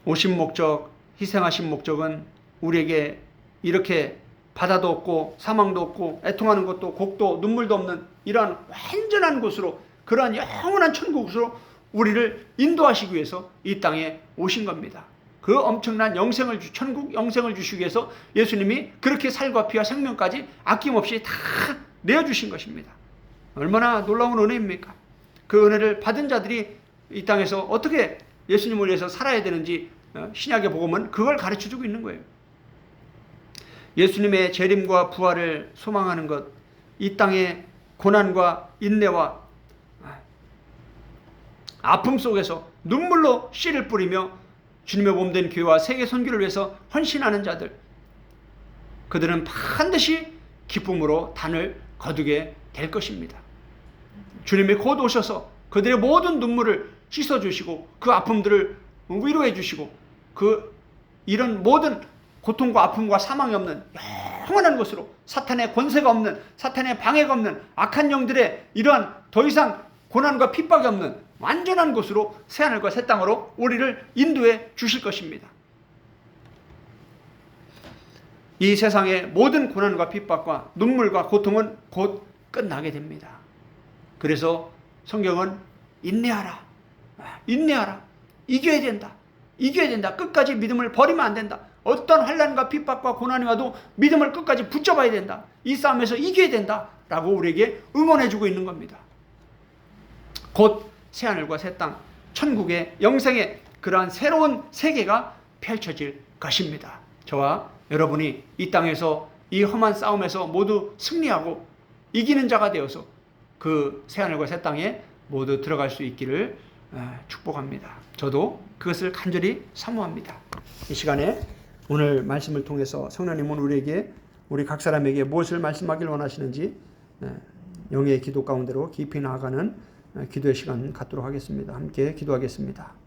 오신 목적, 희생하신 목적은 우리에게 이렇게 바다도 없고 사망도 없고 애통하는 것도 곡도 눈물도 없는 이러한 완전한 곳으로, 그러한 영원한 천국으로 우리를 인도하시기 위해서 이 땅에 오신 겁니다. 그 엄청난 영생을 천국 영생을 주시기 위해서 예수님이 그렇게 살과 피와 생명까지 아낌없이 다 내어주신 것입니다. 얼마나 놀라운 은혜입니까? 그 은혜를 받은 자들이 이 땅에서 어떻게 예수님을 위해서 살아야 되는지 신약의 복음은 그걸 가르쳐주고 있는 거예요. 예수님의 재림과 부활을 소망하는 것, 이 땅의 고난과 인내와 아픔 속에서 눈물로 씨를 뿌리며 주님의 몸된 교회와 세계 선교를 위해서 헌신하는 자들, 그들은 반드시 기쁨으로 단을 거두게 될 것입니다. 주님이 곧 오셔서 그들의 모든 눈물을 씻어주시고 그 아픔들을 위로해 주시고 이런 모든 고통과 아픔과 사망이 없는 영원한 곳으로, 사탄의 권세가 없는, 사탄의 방해가 없는 악한 영들의 이러한 더 이상 고난과 핍박이 없는 완전한 곳으로 새하늘과 새 땅으로 우리를 인도해 주실 것입니다. 이 세상의 모든 고난과 핍박과 눈물과 고통은 곧 끝나게 됩니다. 그래서 성경은 인내하라, 인내하라, 이겨야 된다, 이겨야 된다, 끝까지 믿음을 버리면 안 된다, 어떤 환난과 핍박과 고난이 와도 믿음을 끝까지 붙잡아야 된다. 이 싸움에서 이겨야 된다. 라고 우리에게 응원해주고 있는 겁니다. 곧 새하늘과 새 땅, 천국의 영생의 그러한 새로운 세계가 펼쳐질 것입니다. 저와 여러분이 이 땅에서 이 험한 싸움에서 모두 승리하고 이기는 자가 되어서 그 새하늘과 새 땅에 모두 들어갈 수 있기를 축복합니다. 저도 그것을 간절히 사모합니다. 이 시간에 오늘 말씀을 통해서 성령님은 우리에게, 우리 각 사람에게 무엇을 말씀하길 원하시는지 영의 기도 가운데로 깊이 나아가는 기도의 시간 갖도록 하겠습니다. 함께 기도하겠습니다.